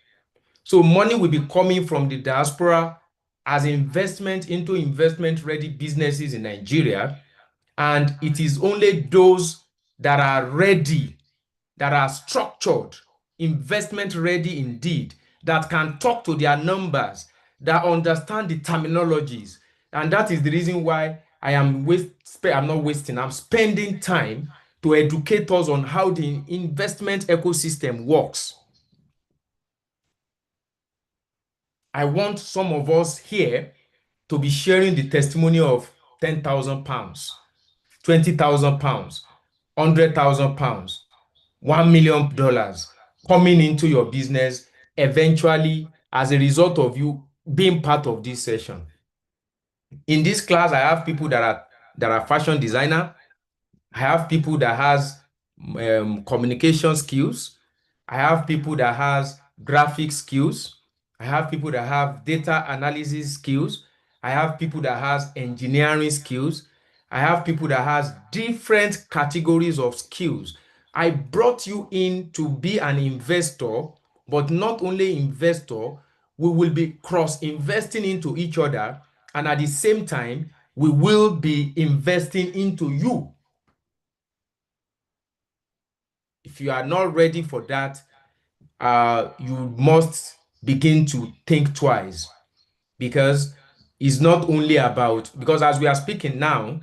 [SPEAKER 1] So money will be coming from the diaspora as investment into investment-ready businesses in Nigeria. And it is only those that are ready, that are structured, investment ready indeed, that can talk to their numbers, that understand the terminologies. And that is the reason why I'm spending time to educate us on how the investment ecosystem works. I want some of us here to be sharing the testimony of 10,000 pounds, 20,000 pounds, 100,000 pounds, $1 million, coming into your business eventually as a result of you being part of this session. In this class, I have people that are fashion designer. I have people that has communication skills. I have people that has graphic skills. I have people that have data analysis skills. I have people that has engineering skills. I have people that has different categories of skills. I brought you in to be an investor, but not only investor, we will be cross-investing into each other, and at the same time, we will be investing into you. If you are not ready for that, you must begin to think twice, because it's not only about, because as we are speaking now,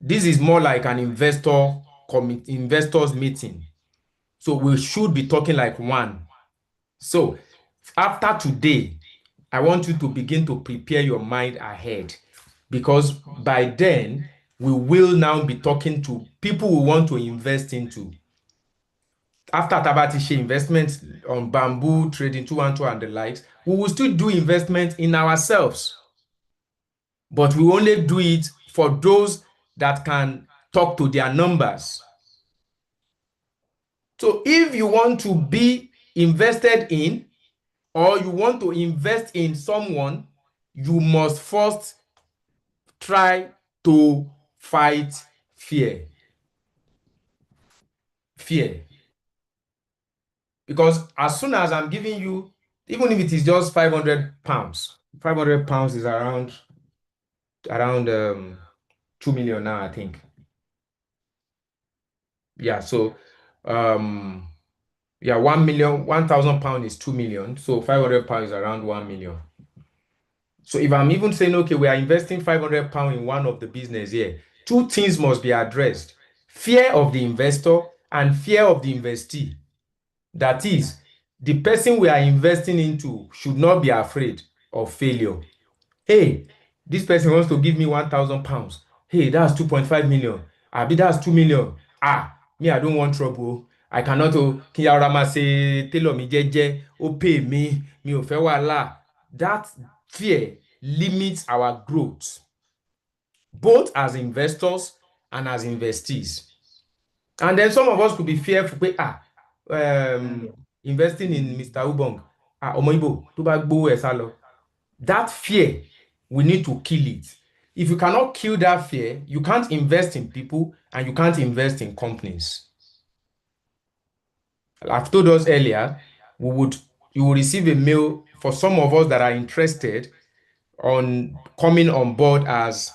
[SPEAKER 1] this is more like an investors meeting. So we should be talking like one. So after today, I want you to begin to prepare your mind ahead, because by then we will now be talking to people who want to invest into. After Tabati share investments on bamboo, trading 212 and the likes, we will still do investment in ourselves. But we only do it for those that can talk to their numbers. So if you want to be invested in, or you want to invest in someone, you must first try to fight fear. Fear. Because as soon as I'm giving you, even if it is just 500 pounds, 500 pounds is around 2 million now, I think. Yeah, so yeah, 1 million, 1,000 pounds is 2 million. So 500 pounds is around 1 million. So if I'm even saying, okay, we are investing 500 pounds in one of the business here, two things must be addressed: fear of the investor and fear of the investee. That is, the person we are investing into should not be afraid of failure. Hey, this person wants to give me 1,000 pounds. Hey, that's 2.5 million. Abi, that's 2 million. Ah, me, I don't want trouble. I cannot, kí ara máa ṣe tailor mi jẹ́jẹ́, ó pay me, mi ò fẹ́ wàhálà. That fear limits our growth, both as investors and as investees. And then some of us could be fearful, investing in Mr. Ubong, ọmọ Igbo, tó bá gbowó ẹ̀ sá lọ. That fear, we need to kill it. If you cannot kill that fear, you can't invest in people and you can't invest in companies. I've told us earlier, you will receive a mail for some of us that are interested on coming on board as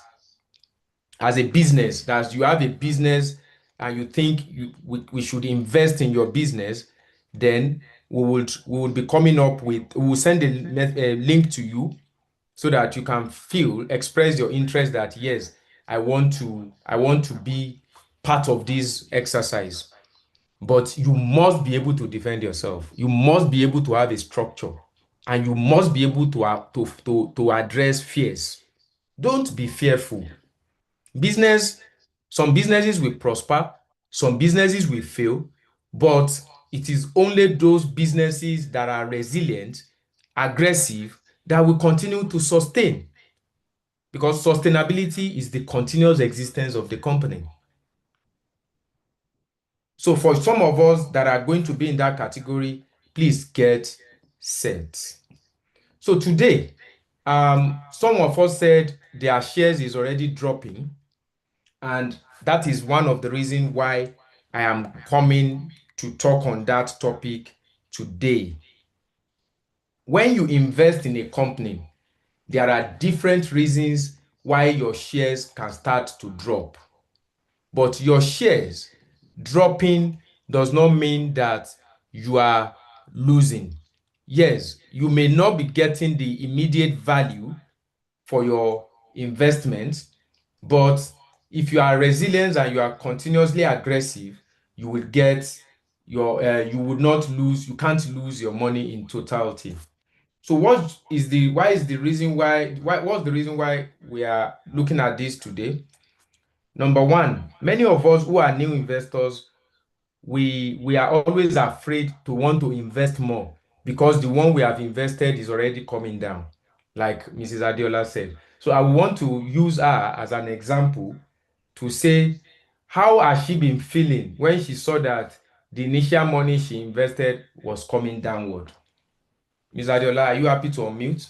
[SPEAKER 1] a business, that you have a business and you think we should invest in your business. Then we will be coming up with, we will send a link to you so that you can express your interest that yes, I want to be part of this exercise. But you must be able to defend yourself. You must be able to have a structure, and you must be able to address fears. Don't be fearful. Some businesses will prosper, some businesses will fail, but it is only those businesses that are resilient, aggressive, that will continue to sustain, because sustainability is the continuous existence of the company. So for some of us that are going to be in that category, please get set. So today, some of us said their shares is already dropping, and that is one of the reasons why I am coming to talk on that topic today. When you invest in a company, there are different reasons why your shares can start to drop. But your shares dropping does not mean that you are losing. Yes, you may not be getting the immediate value for your investment, but if you are resilient and you are continuously aggressive, you will get you would not lose, you can't lose your money in totality. So what's the reason why we are looking at this today? Number one, many of us who are new investors we are always afraid to want to invest more because the one we have invested is already coming down, like Mrs. Adiola said. So I want to use her as an example to say, how has she been feeling when she saw that the initial money she invested was coming downward? Ms. Adiola, are you happy to unmute?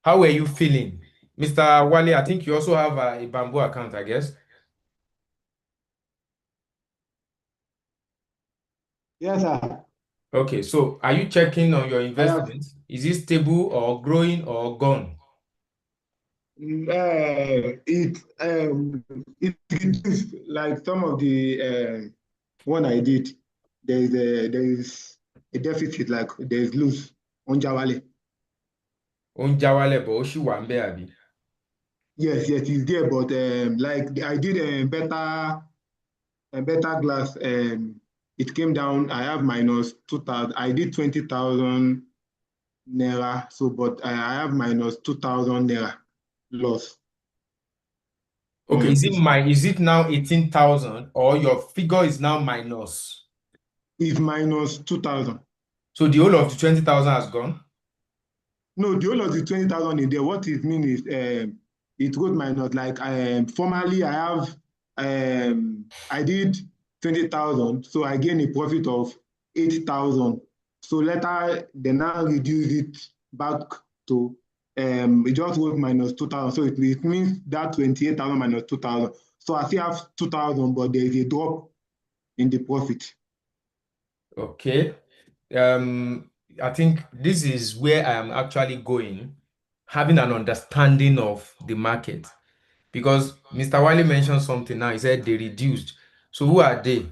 [SPEAKER 1] How were you feeling? Mr. Wale, I think you also have a Bamboo account, I guess.
[SPEAKER 4] Yes, sir.
[SPEAKER 1] Okay, so are you checking on your investment? Is it stable or growing or gone?
[SPEAKER 4] It reduced like some of the one I did. There is a deficit, like there is loose on Jawale.
[SPEAKER 1] Ó ń já wálẹ̀ bọ̀ ó ṣì wà ń bẹ̀ àbí?
[SPEAKER 4] Yes, it's there, but like I did a better glass. It came down. I have minus 2,000. I did 20,000 naira. So, but I have minus 2,000 naira loss.
[SPEAKER 1] Okay, is it now 18,000 or your figure is now minus?
[SPEAKER 4] It's minus 2,000.
[SPEAKER 1] So the whole of the 20,000 has gone?
[SPEAKER 4] No, the whole of the 20,000 in there. What it means is it goes minus. Like formerly, I did 20,000, so I gain a profit of 8,000. So later, they now reduce it back to it just goes minus 2,000. So it means that 28,000 minus 2,000. So I still have 2,000, but there is a drop in the profit.
[SPEAKER 1] Okay. I think this is where I am actually going, having an understanding of the market. Because Mr. Wiley mentioned something now. He said they reduced. So who are they?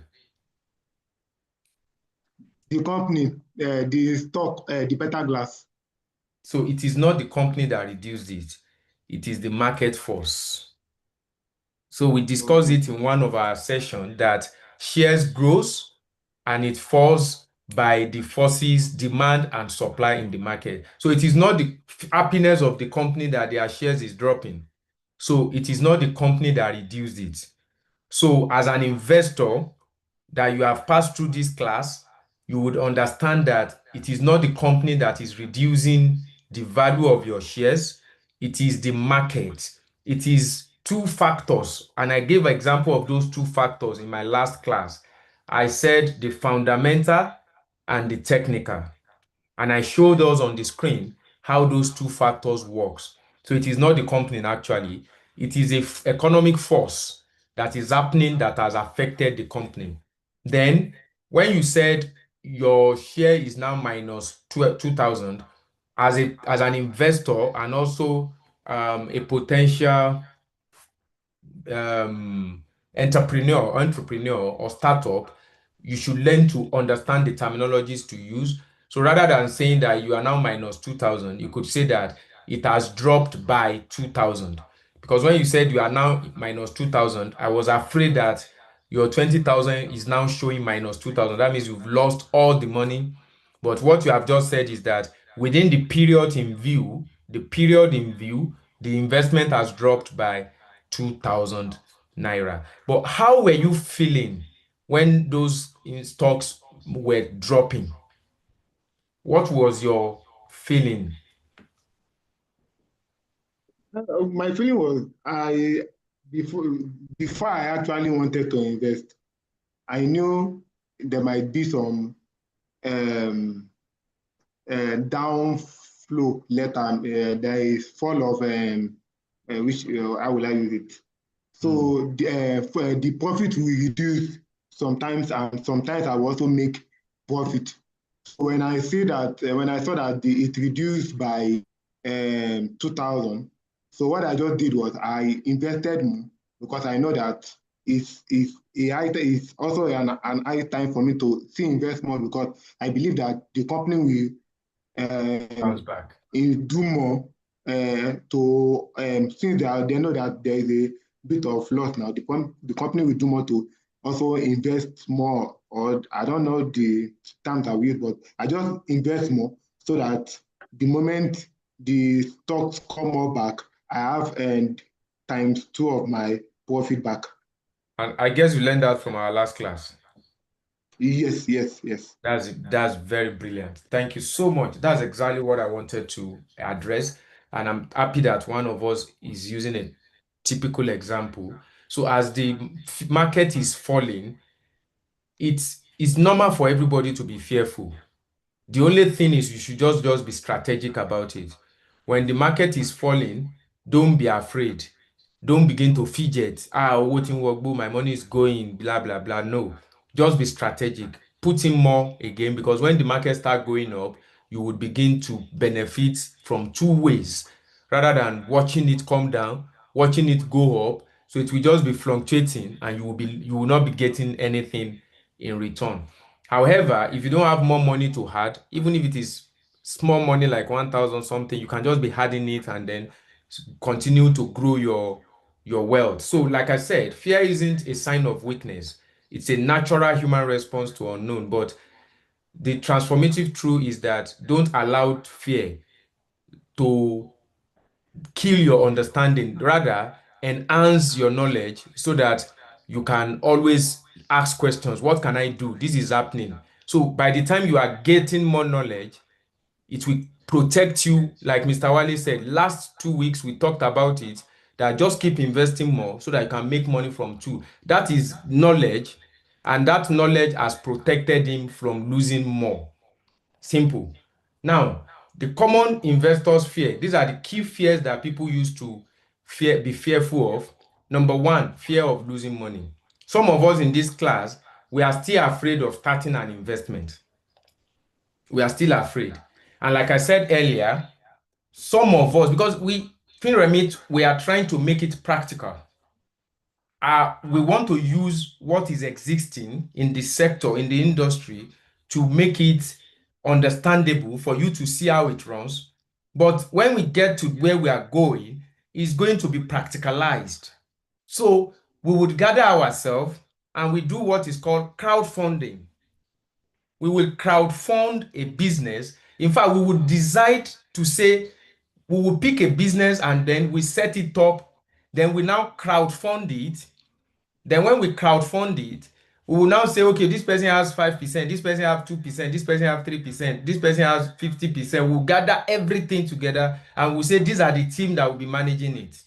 [SPEAKER 4] The company, the stock, the better glass.
[SPEAKER 1] So it is not the company that reduced it. It is the market force. So we discussed it in one of our sessions that shares grows and it falls by the forces, demand and supply in the market. So it is not the happiness of the company that their shares is dropping. So it is not the company that reduced it. So as an investor that you have passed through this class, you would understand that it is not the company that is reducing the value of your shares. It is the market. It is two factors. And I gave an example of those two factors in my last class. I said the fundamental and the technical. And I showed us on the screen how those two factors works. So it is not the company actually. It is a economic force that is happening that has affected the company. Then when you said your share is now minus 2,000, as an investor and also a potential entrepreneur or startup, you should learn to understand the terminologies to use. So rather than saying that you are now minus 2,000, you could say that it has dropped by 2,000. Because when you said you are now minus 2,000, I was afraid that your 20,000 is now showing minus 2,000. That means you've lost all the money. But what you have just said is that within the period in view, the investment has dropped by 2,000 naira. But how were you feeling when those stocks were dropping? What was your feeling?
[SPEAKER 4] My feeling was before I actually wanted to invest, I knew there might be some downflow later. There is fall of which how will I use it? So the profit will reduce sometimes, and sometimes I will also make profit. So when I see that, when I saw that it reduced by 2,000, so what I just did was I invested more because I know that it's also an high time for me to see invest more because I believe that the company will
[SPEAKER 1] Bounce back.
[SPEAKER 4] do more to since they know that there is a bit of loss now. The company will do more to also invest more, or I don't know the terms I use, but I just invest more so that the moment the stocks come more back, I have times 2 of my profit back.
[SPEAKER 1] And I guess you learned that from our last class.
[SPEAKER 4] Yes.
[SPEAKER 1] That's very brilliant. Thank you so much. That's exactly what I wanted to address. And I'm happy that one of us is using a typical example. So as the market is falling, it's normal for everybody to be fearful. The only thing is you should just be strategic about it. When the market is falling, don't be afraid. Don't begin to fidget. What in work, my money is going, blah, blah, blah. No, just be strategic. Put in more again, because when the market start going up, you would begin to benefit from two ways rather than watching it come down, watching it go up. So it will just be fluctuating and you will not be getting anything in return. However, if you don't have more money to add, even if it is small money like 1,000 something, you can just be adding it and then continue to grow your wealth. So, like I said, fear isn't a sign of weakness. It's a natural human response to unknown. But the transformative truth is that don't allow fear to kill your understanding. Rather, enhance your knowledge so that you can always ask questions. What can I do? This is happening. So by the time you are getting more knowledge, it will protect you. Like Mr. Wale said, last 2 weeks we talked about it, that just keep investing more so that you can make money from two. That is knowledge, and that knowledge has protected him from losing more. Simple. Now, the common investors fear. These are the key fears that people used to be fearful of. Number one, fear of losing money. Some of us in this class, we are still afraid of starting an investment. We are still afraid. And like I said earlier, some of us, because FinREMIT, we are trying to make it practical. We want to use what is existing in the sector, in the industry, to make it understandable for you to see how it runs. But when we get to where we are going, it's going to be practicalized. So we would gather ourselves and we do what is called crowdfunding. We will crowdfund a business. In fact, we would decide to say we will pick a business and then we set it up. Then we now crowdfund it. Then when we crowdfund it, we will now say, okay, this person has 5%, this person has 2%, this person has 3%, this person has 50%. We'll gather everything together and we'll say these are the team that will be managing it.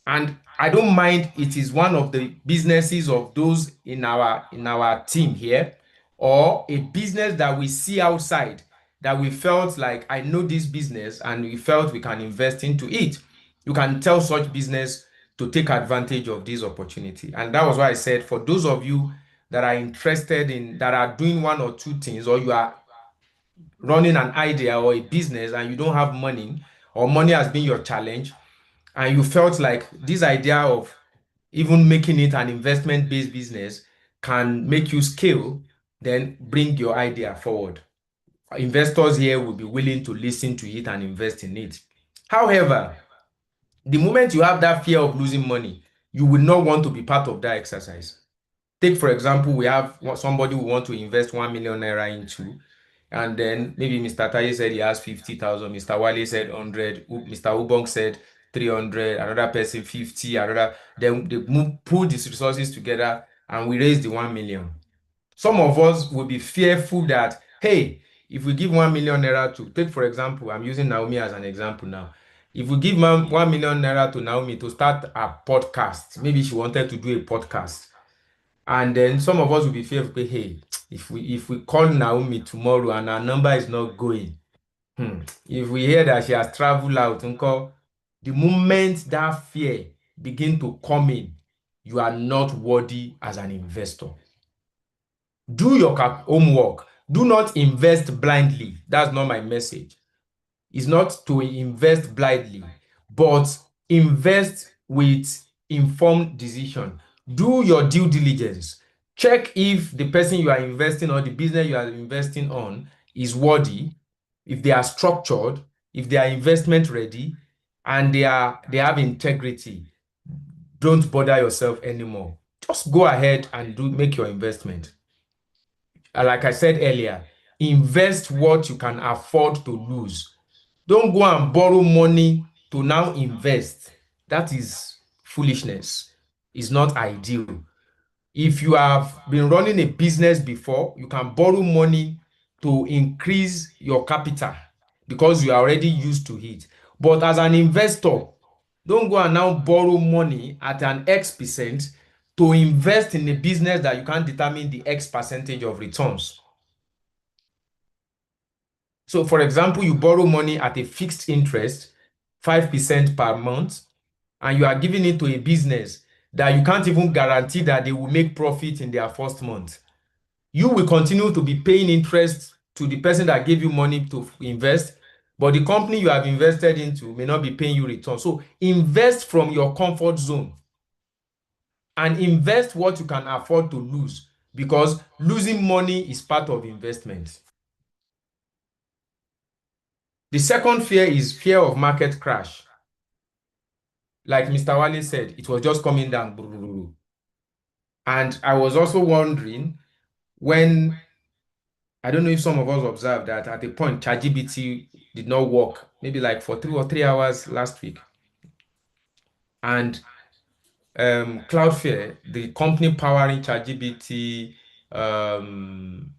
[SPEAKER 1] And I don't mind it is one of the businesses of those in our team here, or a business that we see outside that we felt like, I know this business and we felt we can invest into it. You can tell such business to take advantage of this opportunity. And that was why I said, for those of you that are interested in, that are doing one or two things, or you are running an idea or a business and you don't have money, or money has been your challenge, and you felt like this idea of even making it an investment-based business can make you scale, then bring your idea forward. Investors here will be willing to listen to it and invest in it. However, the moment you have that fear of losing money, you will not want to be part of that exercise. Take, for example, we have somebody who want to invest 1 million naira into, and then maybe Mr. Taye said he has 50,000, Mr. Wale said 100, Mr. Ubong said 300, another person 50, another. Then they pull these resources together and we raise the 1 million. Some of us will be fearful that, hey, if we give 1 million naira to, take for example, I'm using Naomi as an example now. If we give 1 million naira to Naomi to start a podcast, maybe she wanted to do a podcast. And then some of us will be fearful, hey, if we call Naomi tomorrow and her number is not going, if we hear that she has traveled out, the moment that fear begin to come in, you are not worthy as an investor. Do your homework. Do not invest blindly. That's not my message. It's not to invest blindly, but invest with informed decision. Do your due diligence. Check if the person you are investing or the business you are investing on is worthy, if they are structured, if they are investment ready, and they have integrity. Don't bother yourself anymore. Just go ahead and make your investment. Like I said earlier, invest what you can afford to lose. Don't go and borrow money to now invest. That is foolishness. It's not ideal. If you have been running a business before, you can borrow money to increase your capital because you are already used to it. But as an investor, don't go and now borrow money at an X% to invest in a business that you can't determine the X percentage of returns. So, for example, you borrow money at a fixed interest, 5% per month, and you are giving it to a business that you can't even guarantee that they will make profit in their first month. You will continue to be paying interest to the person that gave you money to invest, but the company you have invested into may not be paying you return. So invest from your comfort zone and invest what you can afford to lose, because losing money is part of investment. The second fear is fear of market crash. Like Mr. Wale said, it was just coming down. And I was also wondering when, I don't know if some of us observed that at a point ChatGPT did not work, maybe like for 2 or 3 hours last week. And Cloudflare, the company powering ChatGPT, and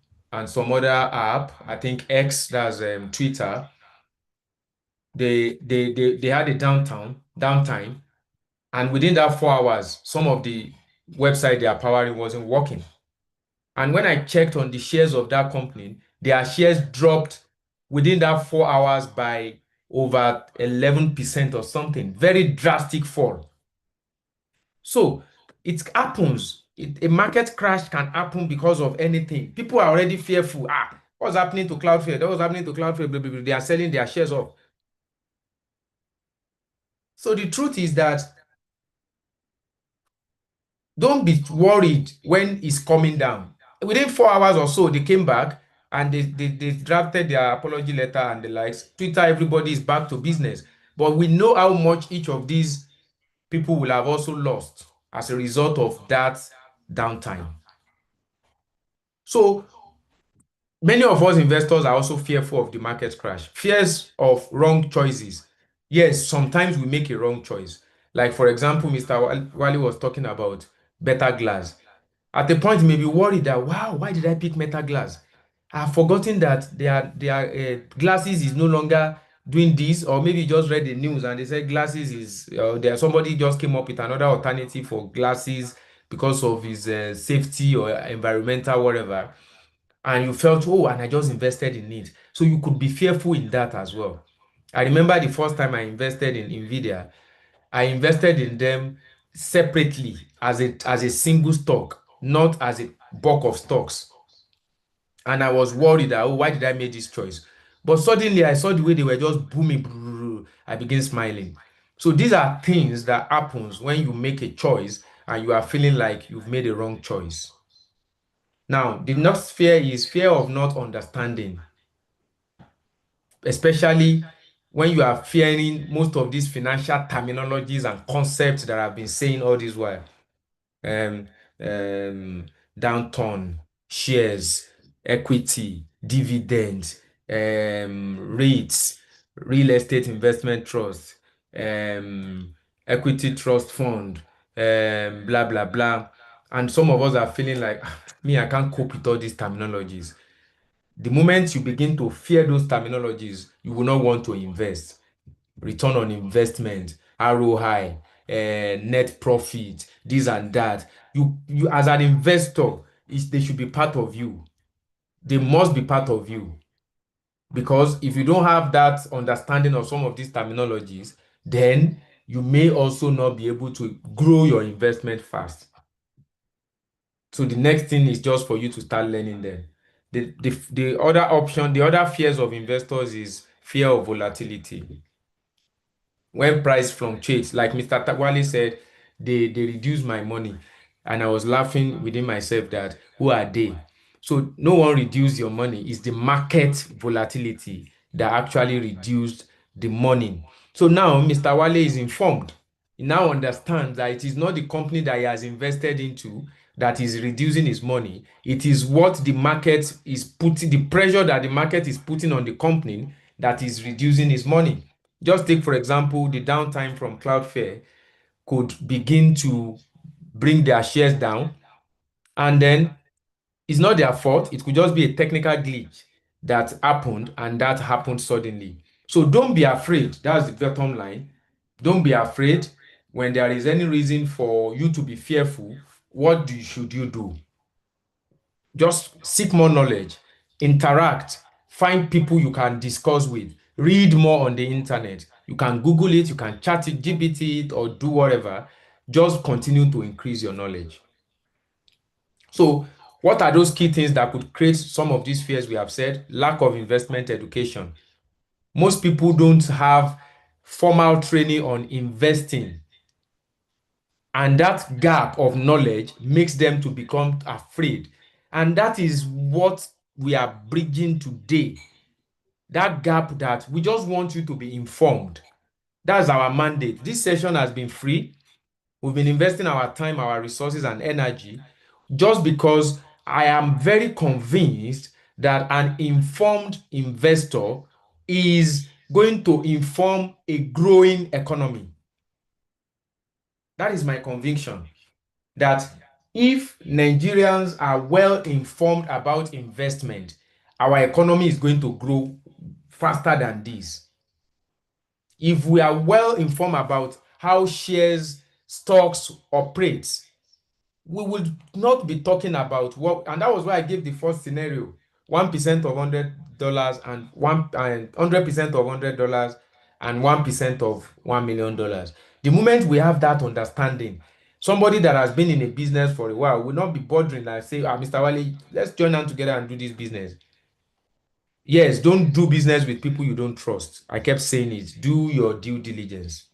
[SPEAKER 1] some other app, I think X, that's Twitter, they had a downtime, and within that 4 hours, some of the website they are powering wasn't working. And when I checked on the shares of that company, their shares dropped within that 4 hours by over 11% or something. Very drastic fall. So it happens. A market crash can happen because of anything. People are already fearful. What's happening to Cloudflare? That was happening to Cloudflare. Blah, blah, blah. They are selling their shares off. So the truth is that don't be worried when it's coming down. Within 4 hours or so, they came back and they drafted their apology letter and the likes. Twitter, everybody is back to business. But we know how much each of these people will have also lost as a result of that downtime. So many of us investors are also fearful of the market crash, fears of wrong choices. Yes, sometimes we make a wrong choice. Like, for example, Mr. Wali was talking about better glass. At the point, you may be worried that, wow, why did I pick metal glass? I've forgotten that their glasses is no longer doing this, or maybe you just read the news and they said glasses is, there somebody just came up with another alternative for glasses because of his safety or environmental whatever, and you felt, oh, and I just invested in it. So you could be fearful in that as well. I remember the first time I invested in Nvidia, I invested in them separately as a single stock, not as a bulk of stocks. And I was worried that, oh, why did I make this choice? But suddenly I saw the way they were just booming. I began smiling. So these are things that happens when you make a choice and you are feeling like you've made a wrong choice. Now, the next fear is fear of not understanding, especially when you are fearing most of these financial terminologies and concepts that I've been saying all this while. um, Downturn, shares, equity, dividends, REITs, real estate investment trust, equity trust fund, blah, blah, blah. And some of us are feeling like, me, I can't cope with all these terminologies. The moment you begin to fear those terminologies, you will not want to invest. Return on investment, ROI, net profit, this and that. You as an investor, they should be part of you. They must be part of you. Because if you don't have that understanding of some of these terminologies, then you may also not be able to grow your investment fast. So the next thing is just for you to start learning them. The other option, the other fears of investors is fear of volatility. When price fluctuates, like Mr. Tawali said, they reduce my money. And I was laughing within myself that, who are they? So no one reduced your money. It's the market volatility that actually reduced the money. So now Mr. Wale is informed. He now understands that it is not the company that he has invested into that is reducing his money. It is what the market is putting, the pressure that the market is putting on the company that is reducing his money. Just take, for example, the downtime from Cloudflare. could begin to bring their shares down, and then it's not their fault. It could just be a technical glitch that happened, and that happened suddenly. So don't be afraid. That's the bottom line. Don't be afraid. When there is any reason for you to be fearful, should you do? Just seek more knowledge, interact, find people you can discuss with, read more on the internet. You can Google it, you can chat it, GPT it, or do whatever. Just continue to increase your knowledge. So, what are those key things that could create some of these fears we have said? Lack of investment education. Most people don't have formal training on investing, and that gap of knowledge makes them to become afraid. And that is what we are bridging today. That gap that we just want you to be informed. That's our mandate. This session has been free. We've been investing our time, our resources, and energy just because I am very convinced that an informed investor is going to inform a growing economy. That is my conviction, that if Nigerians are well informed about investment, our economy is going to grow faster than this. If we are well informed about how shares, stocks operate, we would not be talking about what, and that was why I gave the first scenario: 1% of $100 and 100% of $100 and 1% of $1 million. The moment we have that understanding, somebody that has been in a business for a while will not be bothering like say, Mr. Wale, let's join hands together and do this business. Yes, don't do business with people you don't trust. I kept saying it. Do your due diligence.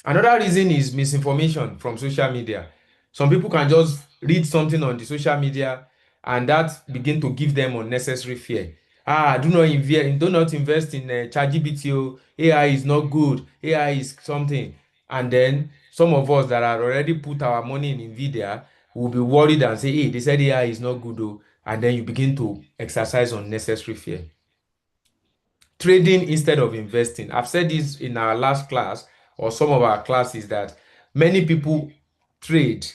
[SPEAKER 1] Another reason is misinformation from social media. Some people can just read something on the social media and that begin to give them unnecessary fear. Do not invest in ChatGPT. AI is not good. AI is something. And then some of us that are already put our money in Nvidia will be worried and say, hey, they said AI is not good. Oh. And then you begin to exercise unnecessary fear. Trading instead of investing. I've said this in our last class or some of our classes that many people trade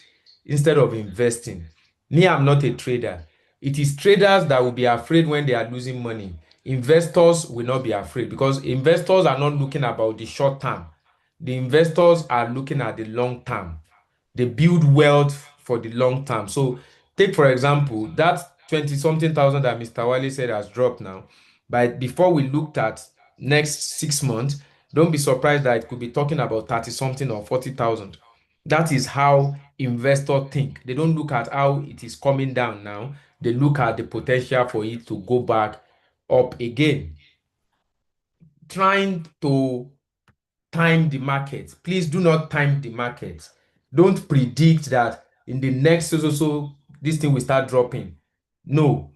[SPEAKER 1] instead of investing. Me, I'm not a trader. It is traders that will be afraid when they are losing money. Investors will not be afraid because investors are not looking about the short term. The investors are looking at the long term. They build wealth for the long term. So take, for example, that 20 something thousand that Mr. Wale said has dropped now. But before we looked at next 6 months, don't be surprised that it could be talking about 30 something or 40,000. That is how investors think. They don't look at how it is coming down now. They look at the potential for it to go back up again. Trying to time the market. Please do not time the market. Don't predict that in the next so this thing will start dropping. No.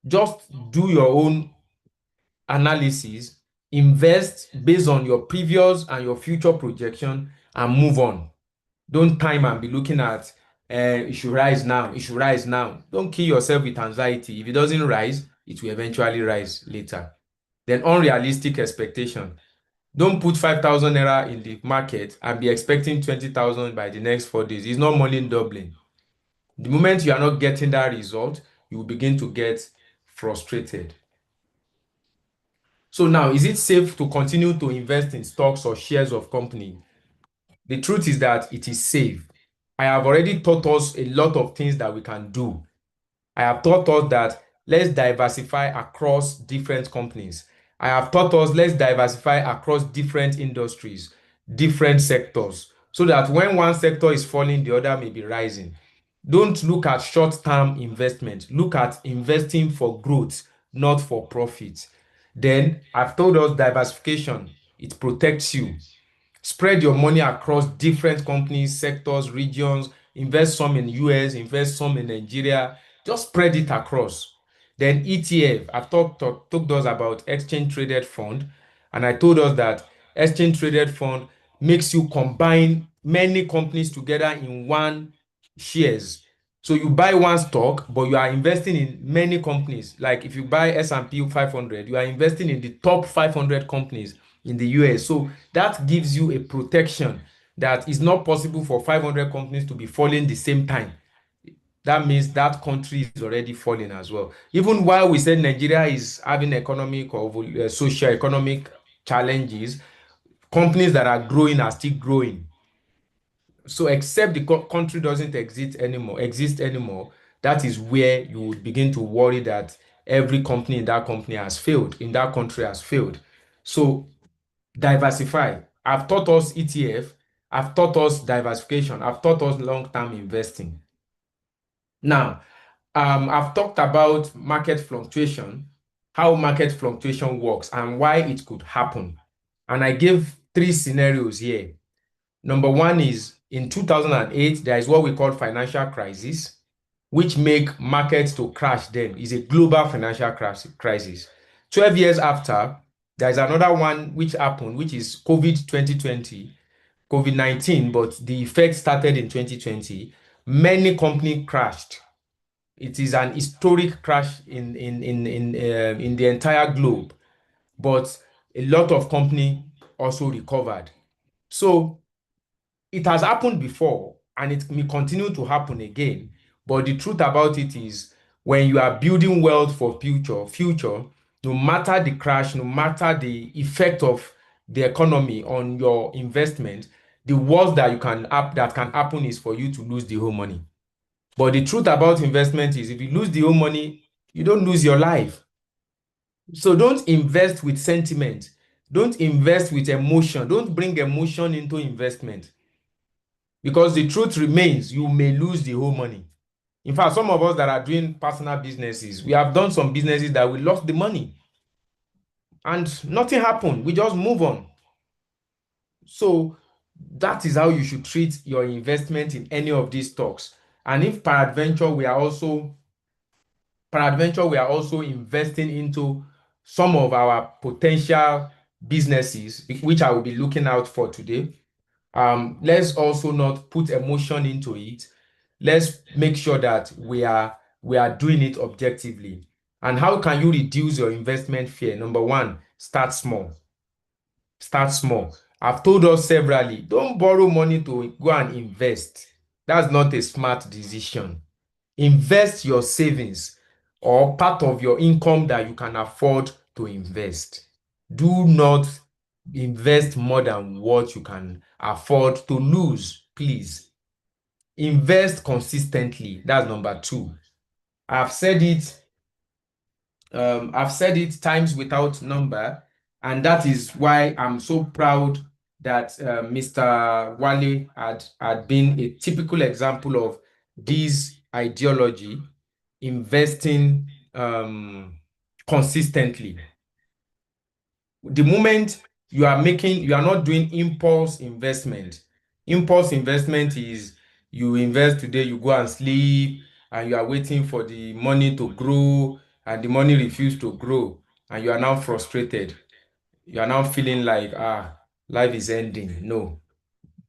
[SPEAKER 1] Just do your own analysis, invest based on your previous and your future projection, and move on. Don't time and be looking at it should rise now, it should rise now. Don't kill yourself with anxiety. If it doesn't rise, it will eventually rise later. Then unrealistic expectation. Don't put 5,000 naira in the market and be expecting 20,000 by the next 4 days. It's not money doubling. The moment you are not getting that result, you will begin to get frustrated. So now, is it safe to continue to invest in stocks or shares of company? The truth is that it is safe. I have already taught us a lot of things that we can do. I have taught us that let's diversify across different companies. I have taught us let's diversify across different industries, different sectors, so that when one sector is falling, the other may be rising. Don't look at short-term investment. Look at investing for growth, not for profit. Then I've told us diversification, it protects you. Spread your money across different companies, sectors, regions. Invest some in US, invest some in Nigeria. Just spread it across. Then ETF, I've talked us about exchange traded fund, and I told us that exchange traded fund makes you combine many companies together in one shares. So you buy one stock, but you are investing in many companies. Like if you buy S&P 500, you are investing in the top 500 companies in the US. So that gives you a protection that it's not possible for 500 companies to be falling the same time, that means that country is already falling as well. Even while we said Nigeria is having economic or socio-economic challenges, companies that are growing are still growing. So except the country doesn't exist anymore, that is where you would begin to worry that every company in that company has failed, in that country has failed. So diversify. I've taught us ETF, I've taught us diversification, I've taught us long-term investing. Now, I've talked about market fluctuation, how market fluctuation works, and why it could happen. And I gave 3 scenarios here. Number one is in 2008, there is what we call financial crisis, which make markets to crash then. It's a global financial crisis. 12 years after, there is another one which happened, which is COVID 2020, COVID-19, but the effect started in 2020. Many companies crashed. It is an historic crash in the entire globe, but a lot of companies also recovered. So it has happened before and it may continue to happen again. But the truth about it is when you are building wealth for future, no matter the crash, no matter the effect of the economy on your investment, the worst that can happen is for you to lose the whole money. But the truth about investment is if you lose the whole money, you don't lose your life. So don't invest with sentiment. Don't invest with emotion. Don't bring emotion into investment. Because the truth remains, you may lose the whole money. In fact, some of us that are doing personal businesses, we have done some businesses that we lost the money and nothing happened. We just move on. So that is how you should treat your investment in any of these stocks. And if peradventure we are also investing into some of our potential businesses, which I will be looking out for today, let's also not put emotion into it. Let's make sure that we are doing it objectively. And how can you reduce your investment fear? Number one, start small. Start small. I've told us severally, don't borrow money to go and invest. That's not a smart decision. Invest your savings or part of your income that you can afford to invest. Do not invest more than what you can afford to lose, please. Invest consistently. That's number two. I've said it times without number, and that is why I'm so proud that Mr. Wale had been a typical example of this ideology, investing consistently. The moment you are not doing impulse investment. Impulse investment is you invest today, you go and sleep, and you are waiting for the money to grow, and the money refuses to grow, and you are now frustrated. You are now feeling like, life is ending. No.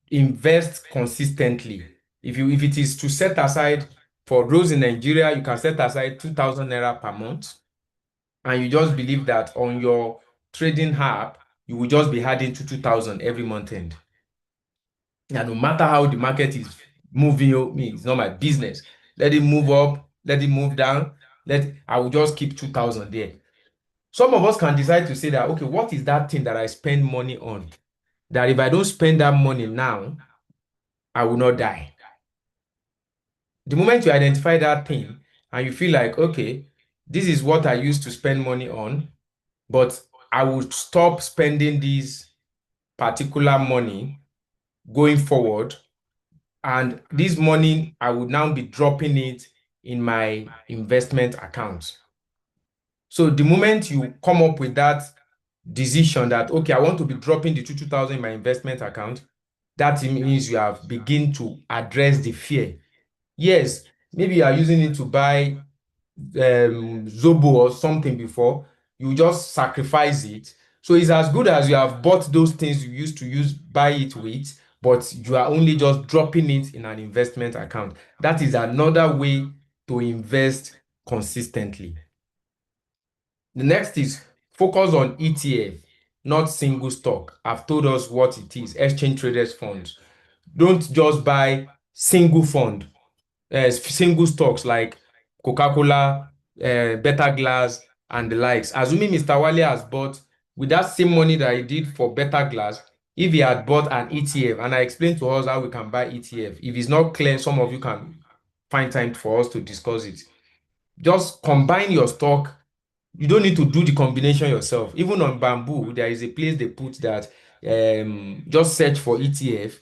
[SPEAKER 1] Invest consistently. If it is to set aside, for those in Nigeria, you can set aside 2,000 naira per month, and you just believe that on your trading app, you will just be adding to 2,000 every month end. And no matter how the market is moving, it's not my business. Let it move up, let it move down, I will just keep 2,000 there. Some of us can decide to say that, okay, what is that thing that I spend money on? That if I don't spend that money now, I will not die. The moment you identify that thing and you feel like, okay, this is what I used to spend money on, but I would stop spending this particular money going forward, and this money, I would now be dropping it in my investment account. So the moment you come up with that decision that, okay, I want to be dropping the 2,000 in my investment account, that means you have begin to address the fear. Yes, maybe you are using it to buy Zobo or something before, you just sacrifice it. So it's as good as you have bought those things you used to buy it with, but you are only just dropping it in an investment account. That is another way to invest consistently. The next is focus on ETF, not single stock. I've told us what it is, exchange traded funds. Don't just buy single fund, single stocks like Coca-Cola, Better Glass, and the likes. Assuming Mr. Wale has bought with that same money that he did for Better Glass, if he had bought an ETF, and I explained to us how we can buy ETF. If it's not clear, some of you can find time for us to discuss it. Just combine your stock. You don't need to do the combination yourself. Even on Bamboo, there is a place they put that just search for ETF.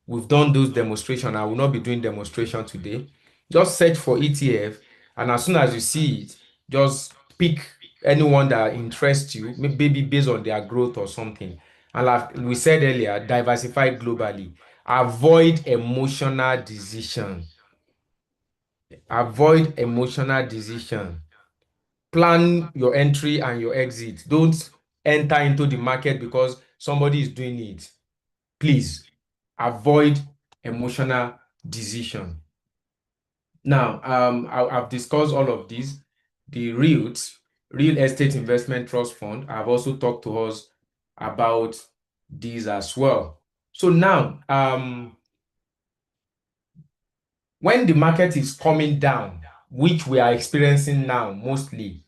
[SPEAKER 1] We've done those demonstration. I will not be doing demonstration today. Just search for ETF, and as soon as you see it, just pick anyone that interests you, maybe based on their growth or something. And like we said earlier, diversify globally. Avoid emotional decision. Avoid emotional decision. Plan your entry and your exit. Don't enter into the market because somebody is doing it. Please avoid emotional decision. Now, I've discussed all of these. The REITs, Real Estate Investment Trust Fund, I've also talked to us about these as well. So now, when the market is coming down, which we are experiencing now mostly,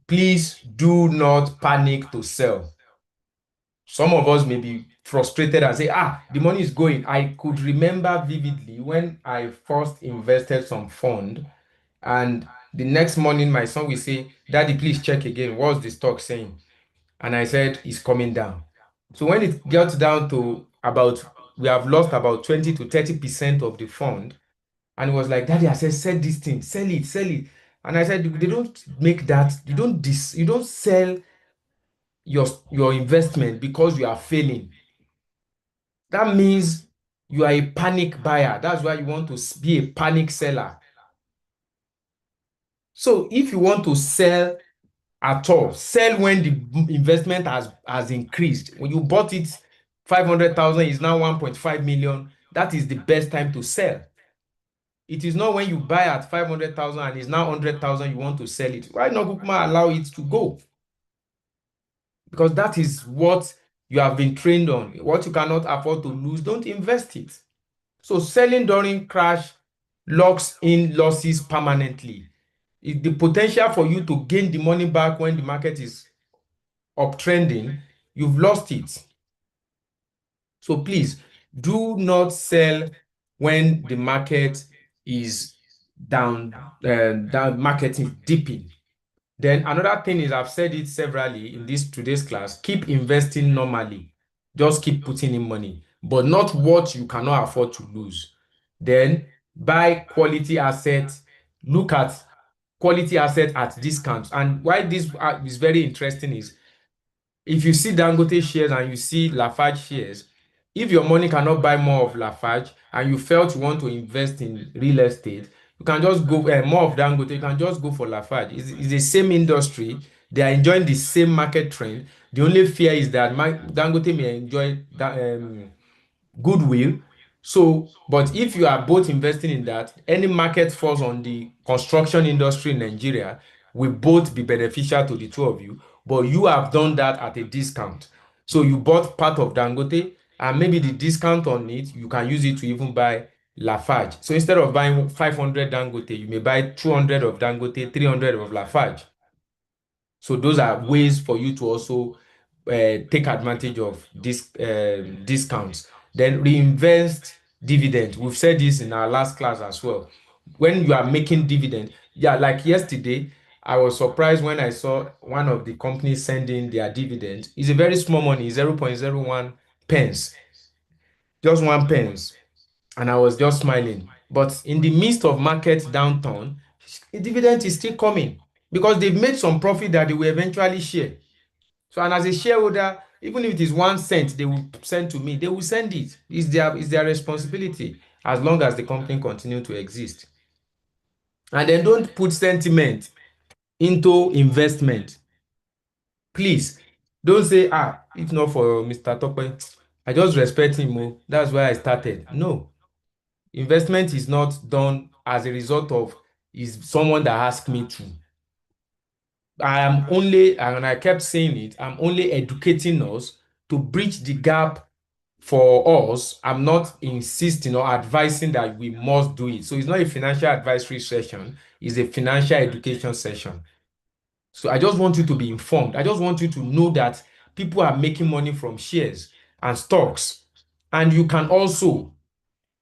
[SPEAKER 1] please do not panic to sell. Some of us may be frustrated and say, the money is going. I could remember vividly when I first invested some fund, and the next morning my son will say, Daddy, please check again. What's the stock saying? And I said, it's coming down. So when it gets down to we have lost about 20 to 30% of the fund. And it was like, Daddy, I said, sell this thing, sell it, sell it. And I said, they don't make that, you don't sell your investment because you are failing. That means you are a panic buyer. That's why you want to be a panic seller. So if you want to sell at all, sell when the investment has increased. When you bought it, 500,000 is now 1.5 million. That is the best time to sell. It is not when you buy at 500,000 and it's now 100,000 you want to sell it. Why not Kukuma allow it to go? Because that is what you have been trained on. What you cannot afford to lose, don't invest it. So selling during crash locks in losses permanently. The potential for you to gain the money back when the market is uptrending, you've lost it. So please do not sell when the market is down, market is dipping. Then another thing is, I've said it severally in today's class, keep investing normally. Just keep putting in money, but not what you cannot afford to lose. Then buy quality assets. Look at quality assets at discounts. And why this is very interesting is, if you see Dangote shares and you see Lafarge shares, if your money cannot buy more of Lafarge and you felt you want to invest in real estate, you can just go more of Dangote. You can just go for Lafarge. It's the same industry. They are enjoying the same market trend. The only fear is that Dangote may enjoy that, goodwill. So, but if you are both investing in that, any market falls on the construction industry in Nigeria will both be beneficial to the two of you. But you have done that at a discount. So you bought part of Dangote, and maybe the discount on it, you can use it to even buy Lafarge. So instead of buying 500 Dangote, you may buy 200 of Dangote, 300 of Lafarge. So those are ways for you to also take advantage of this discounts. Then reinvest dividend. We've said this in our last class as well. When you are making dividend, like yesterday, I was surprised when I saw one of the companies sending their dividend. It's a very small money, 0.01 pence, just 1 pence. And I was just smiling. But in the midst of market downturn, the dividend is still coming because they've made some profit that they will eventually share. So, and as a shareholder, even if it is 1 cent they will send to me, they will send it. It's their responsibility as long as the company continue to exist. And then don't put sentiment into investment. Please, don't say, if not for Mr. Tope, I just respect him. That's why I started. No. Investment is not done as a result of is someone that asked me to. I am only, and I kept saying it, I'm only educating us to bridge the gap for us, I'm not insisting or advising that we must do it. So it's not a financial advisory session, it's a financial education session. So I just want you to be informed. I just want you to know that people are making money from shares and stocks. And you can also,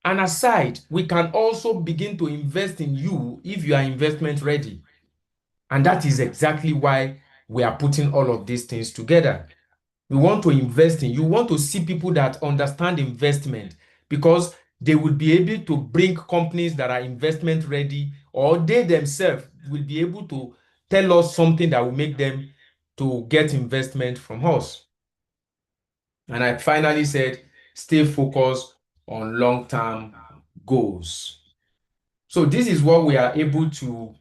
[SPEAKER 1] and aside, we can also begin to invest in you if you are investment ready. And that is exactly why we are putting all of these things together. We want to invest in you, want to see people that understand investment because they will be able to bring companies that are investment ready, or they themselves will be able to tell us something that will make them to get investment from us. And I finally said, stay focused on long-term goals. So this is what we are able to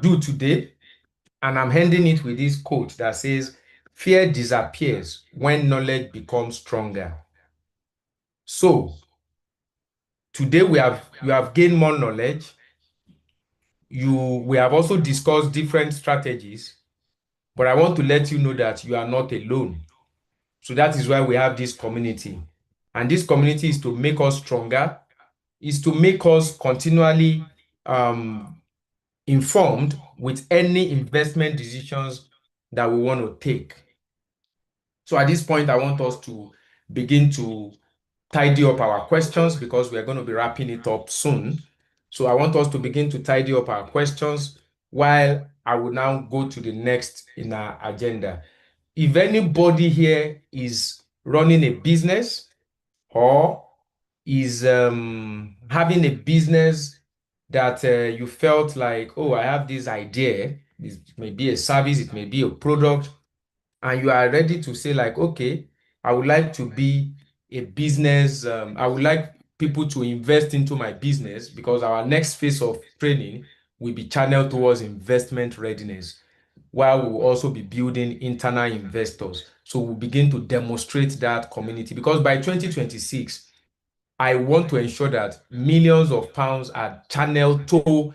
[SPEAKER 1] do today. And I'm ending it with this quote that says, fear disappears when knowledge becomes stronger. So today you have gained more knowledge. We have also discussed different strategies, but I want to let you know that you are not alone. So that is why we have this community. And this community is to make us stronger, is to make us continually informed with any investment decisions that we want to take. So at this point, I want us to begin to tidy up our questions because we are going to be wrapping it up soon. So I want us to begin to tidy up our questions while I will now go to the next in our agenda. If anybody here is running a business or is having a business that you felt like, oh, I have this idea, it may be a service, it may be a product, and you are ready to say like, okay, I would like to be a business, I would like people to invest into my business because our next phase of training will be channeled towards investment readiness, while we'll also be building internal investors. So we'll begin to demonstrate that community because by 2026, I want to ensure that millions of pounds are channeled to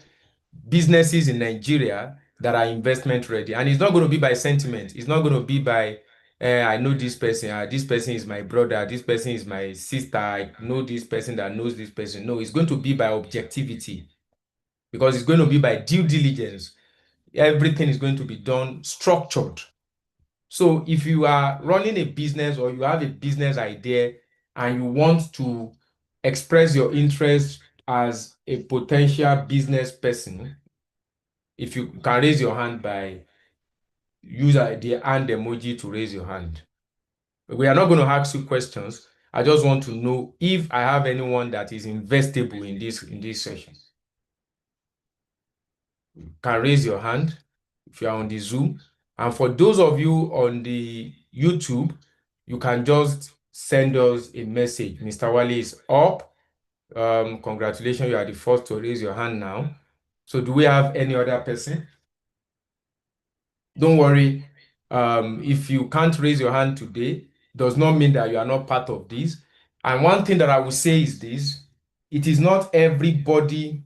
[SPEAKER 1] businesses in Nigeria that are investment ready. And it's not going to be by sentiment. It's not going to be by, I know this person, this person is my brother, this person is my sister, I know this person that knows this person. No, it's going to be by objectivity because it's going to be by due diligence. Everything is going to be done structured. So if you are running a business or you have a business idea and you want to express your interest as a potential business person, if you can raise your hand by use the hand emoji to raise your hand. We are not going to ask you questions. I just want to know if I have anyone that is investable in this session. You can raise your hand if you are on the Zoom. And for those of you on the YouTube, you can just send us a message. Mr. Wale is up. Congratulations, you are the first to raise your hand now. So do we have any other person? Don't worry. If you can't raise your hand today, does not mean that you are not part of this. And one thing that I will say is this: it is not everybody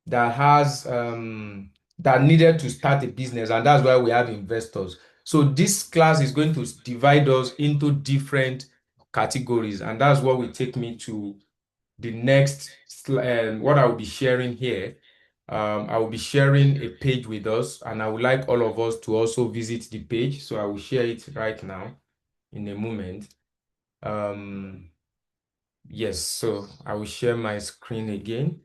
[SPEAKER 1] that has that needed to start a business, and that's why we have investors. So this class is going to divide us into different categories, and that's what will take me to the next what I will be sharing here. I will be sharing a page with us, and I would like all of us to also visit the page. So I will share it right now in a moment. Yes, so I will share my screen again.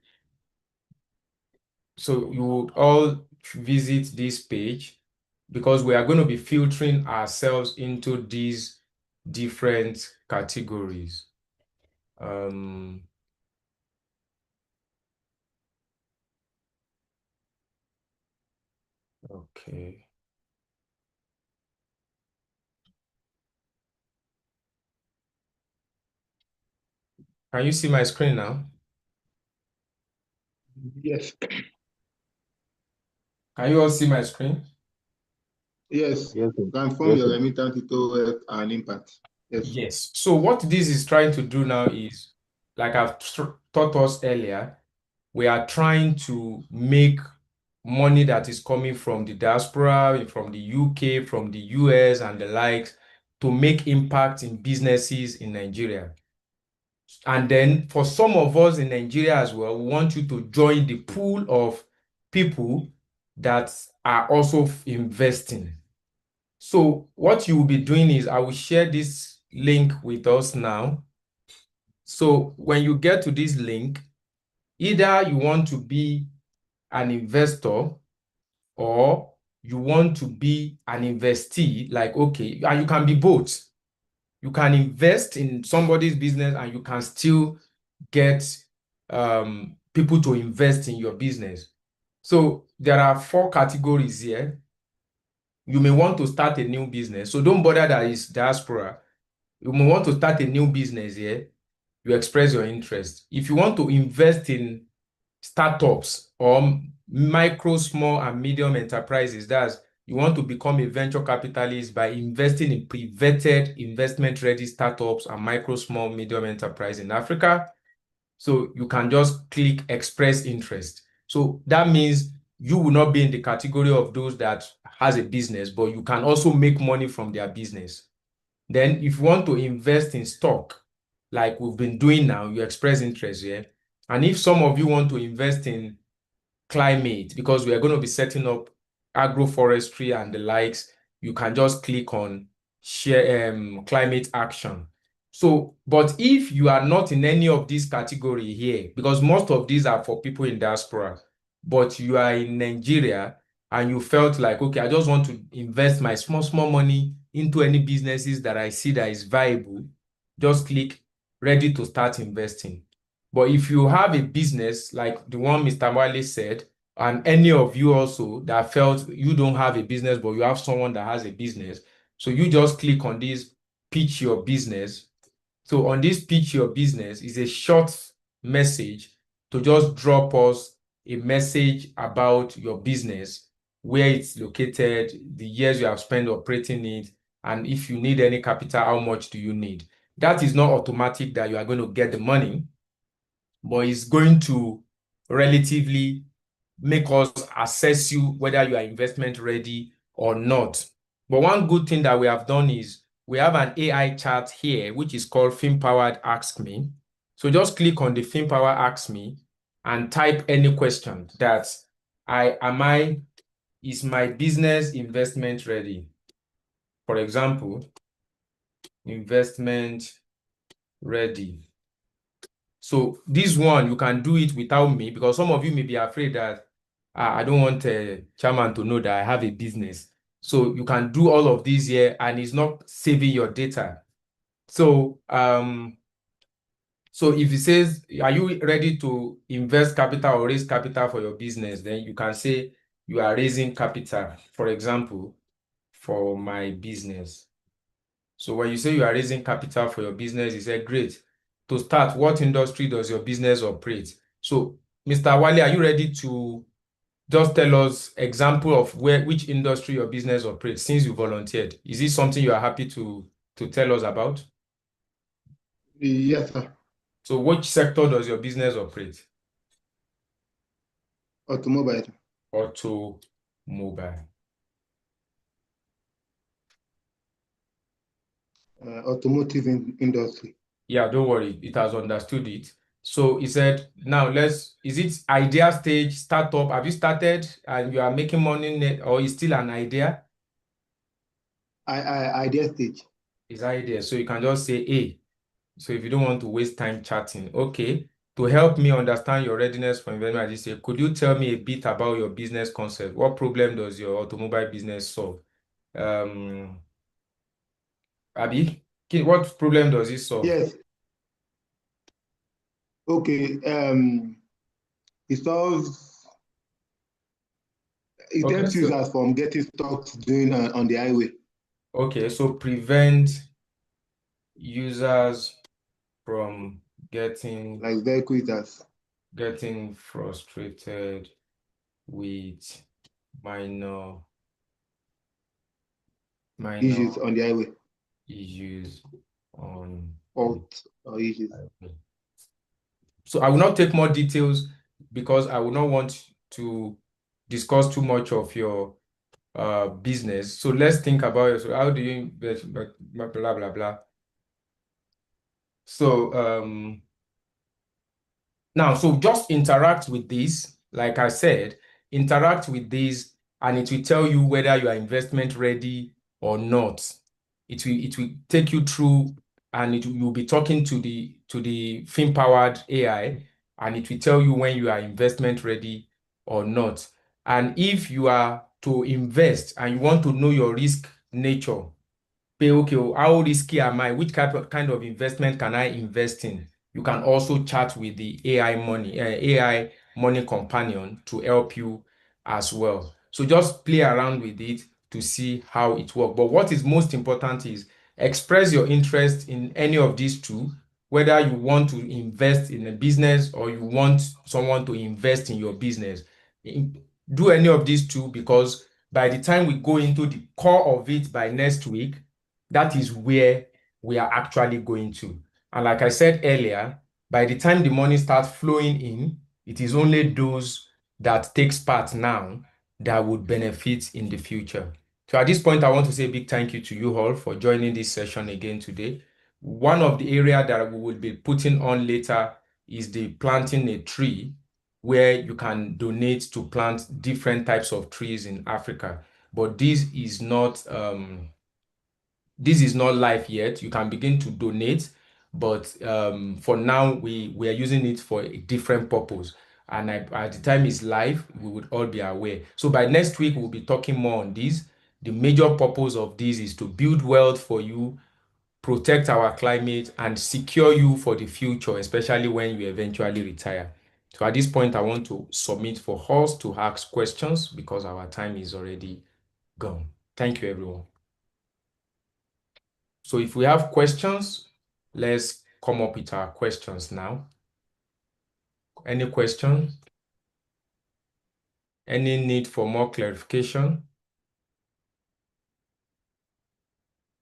[SPEAKER 1] So you would all visit this page because we are going to be filtering ourselves into these different categories. Okay. Can you see my screen now?
[SPEAKER 4] Yes.
[SPEAKER 1] Can you all see my screen?
[SPEAKER 4] Yes.
[SPEAKER 6] Yes, sir.
[SPEAKER 4] Transform
[SPEAKER 6] Yes,
[SPEAKER 4] your
[SPEAKER 6] sir.
[SPEAKER 4] remittance into wealth and impact. Yes.
[SPEAKER 1] Yes. So what this is trying to do now is, like I've taught us earlier, we are trying to make money that is coming from the diaspora, from the UK, from the US, and the likes, to make impact in businesses in Nigeria. And then for some of us in Nigeria as well, we want you to join the pool of people that are also investing. So what you will be doing is I will share this link with us now. So when you get to this link, either you want to be an investor or you want to be an investee, like, okay, and you can be both. You can invest in somebody's business and you can still get people to invest in your business. So there are 4 categories here. You may want to start a new business. So don't bother that is diaspora. You may want to start a new business here. You express your interest. If you want to invest in startups or micro, small, and medium enterprises, that's you want to become a venture capitalist by investing in pre-vetted investment-ready startups and micro, small, medium enterprise in Africa. So you can just click express interest. So that means you will not be in the category of those that has a business, but you can also make money from their business. Then if you want to invest in stock, like we've been doing now, you express interest here. And if some of you want to invest in climate, because we are going to be setting up agroforestry and the likes, you can just click on share climate action. So, but if you are not in any of these category here, because most of these are for people in diaspora, but you are in Nigeria and you felt like, okay, I just want to invest my small money into any businesses that I see that is viable, just click ready to start investing. But if you have a business like the one Mr. Wale said, and any of you also that felt you don't have a business, but you have someone that has a business, so you just click on this pitch your business. So on this pitch your business is a short message to just drop us a message about your business, where it's located, the years you have spent operating it, and if you need any capital, how much do you need? That is not automatic that you are going to get the money, but it's going to relatively make us assess you whether you are investment ready or not. But one good thing that we have done is we have an AI chat here, which is called FinPowered Ask Me. So just click on the FinPower Ask Me and type any question that is my business investment ready? For example, investment ready. So this one, you can do it without me because some of you may be afraid that I don't want a chairman to know that I have a business. So you can do all of these here and it's not saving your data. So, so if it says, are you ready to invest capital or raise capital for your business? Then you can say you are raising capital, for example, for my business. So when you say you are raising capital for your business, you say, great. To start, what industry does your business operate? So, Mr. Wale, are you ready to just tell us example of which industry your business operates since you volunteered? Is this something you are happy to tell us about?
[SPEAKER 4] Yes, sir.
[SPEAKER 1] So which sector does your business operate?
[SPEAKER 4] Automobile.
[SPEAKER 1] Automobile.
[SPEAKER 4] Automotive industry.
[SPEAKER 1] Yeah, don't worry. It has understood it. So he said, now is it idea stage, startup? Have you started and you are making money or is still an idea?
[SPEAKER 4] Idea stage.
[SPEAKER 1] It's idea. So you can just say A. So if you don't want to waste time chatting, okay. To help me understand your readiness for investment, I just say, could you tell me a bit about your business concept? What problem does your automobile business solve? Abi, what problem does it solve?
[SPEAKER 4] Yes. Okay. It solves. It
[SPEAKER 1] Okay,
[SPEAKER 4] helps users from getting stuck doing on the highway.
[SPEAKER 1] Okay, so prevent users from getting
[SPEAKER 4] like vehicle users.
[SPEAKER 1] Getting frustrated with minor
[SPEAKER 4] Issues on the highway.
[SPEAKER 1] issues on
[SPEAKER 4] Fault or issues.
[SPEAKER 1] highway. So I will not take more details because I will not want to discuss too much of your business. So let's think about it. So how do you invest, blah, blah, blah. So now, so just interact with this. Like I said, interact with this, and it will tell you whether you are investment ready or not. It will take you through, and you'll be talking to the fin-powered AI, and it will tell you when you are investment ready or not. And if you are to invest and you want to know your risk nature, okay, how risky am I? Which kind of investment can I invest in? You can also chat with the AI money companion to help you as well. So just play around with it to see how it works. But what is most important is express your interest in any of these two, whether you want to invest in a business or you want someone to invest in your business. Do any of these two, because by the time we go into the core of it by next week, that is where we are actually going to. And like I said earlier, by the time the money starts flowing in, it is only those that takes part now that would benefit in the future. So at this point, I want to say a big thank you to you all for joining this session again today. One of the areas that we will be putting on later is the planting a tree, where you can donate to plant different types of trees in Africa. But this is not live yet. You can begin to donate, but for now, we are using it for a different purpose. And at the time it's live, we would all be aware. So by next week, we'll be talking more on this. The major purpose of this is to build wealth for you, protect our climate, and secure you for the future, especially when you eventually retire. So at this point, I want to submit for us to ask questions because our time is already gone. Thank you, everyone. So if we have questions, let's come up with our questions now. Any question? Any need for more clarification?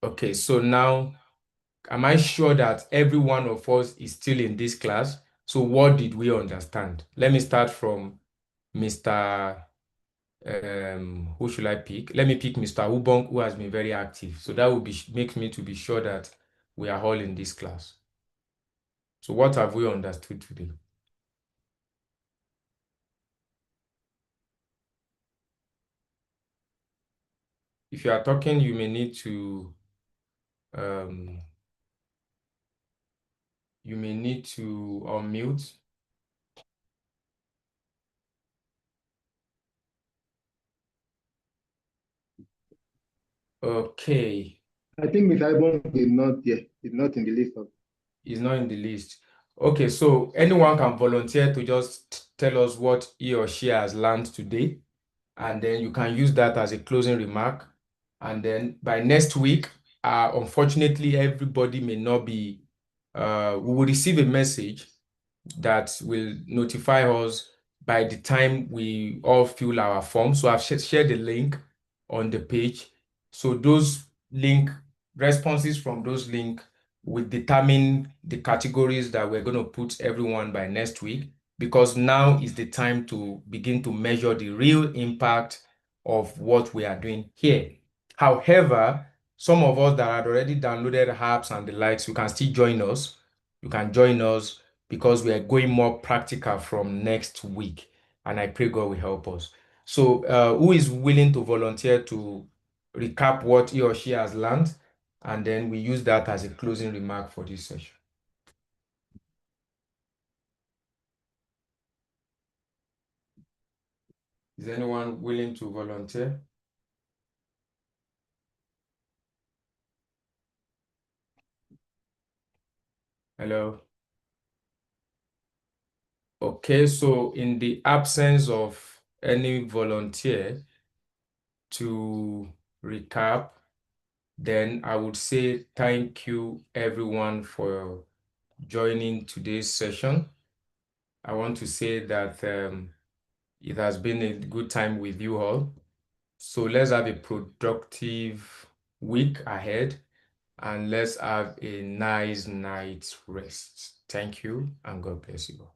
[SPEAKER 1] Okay, so now, am I sure that every one of us is still in this class? So what did we understand? Let me start from Mr. Who should I pick? Let me pick Mr. Ubong, who has been very active. So that will make me to be sure that we are all in this class. So what have we understood today? If you are talking, you may need to unmute. Okay.
[SPEAKER 4] I think Mr. Ibon is not in the list of.
[SPEAKER 1] Is not in the list. Okay, so anyone can volunteer to just tell us what he or she has learned today, and then you can use that as a closing remark. And then by next week, unfortunately, everybody may not be, we will receive a message that will notify us by the time we all fill our form. So I've shared the link on the page. So those link responses from those link will determine the categories that we're going to put everyone by next week, because now is the time to begin to measure the real impact of what we are doing here. However, some of us that had already downloaded apps and the likes, you can still join us. You can join us because we are going more practical from next week, and I pray God will help us. So who is willing to volunteer to recap what he or she has learned, and then we use that as a closing remark for this session? Is anyone willing to volunteer? Hello? Okay, so in the absence of any volunteer to recap, then I would say thank you everyone for joining today's session. I want to say that it has been a good time with you all. So let's have a productive week ahead, and let's have a nice night's rest. Thank you, and God bless you all.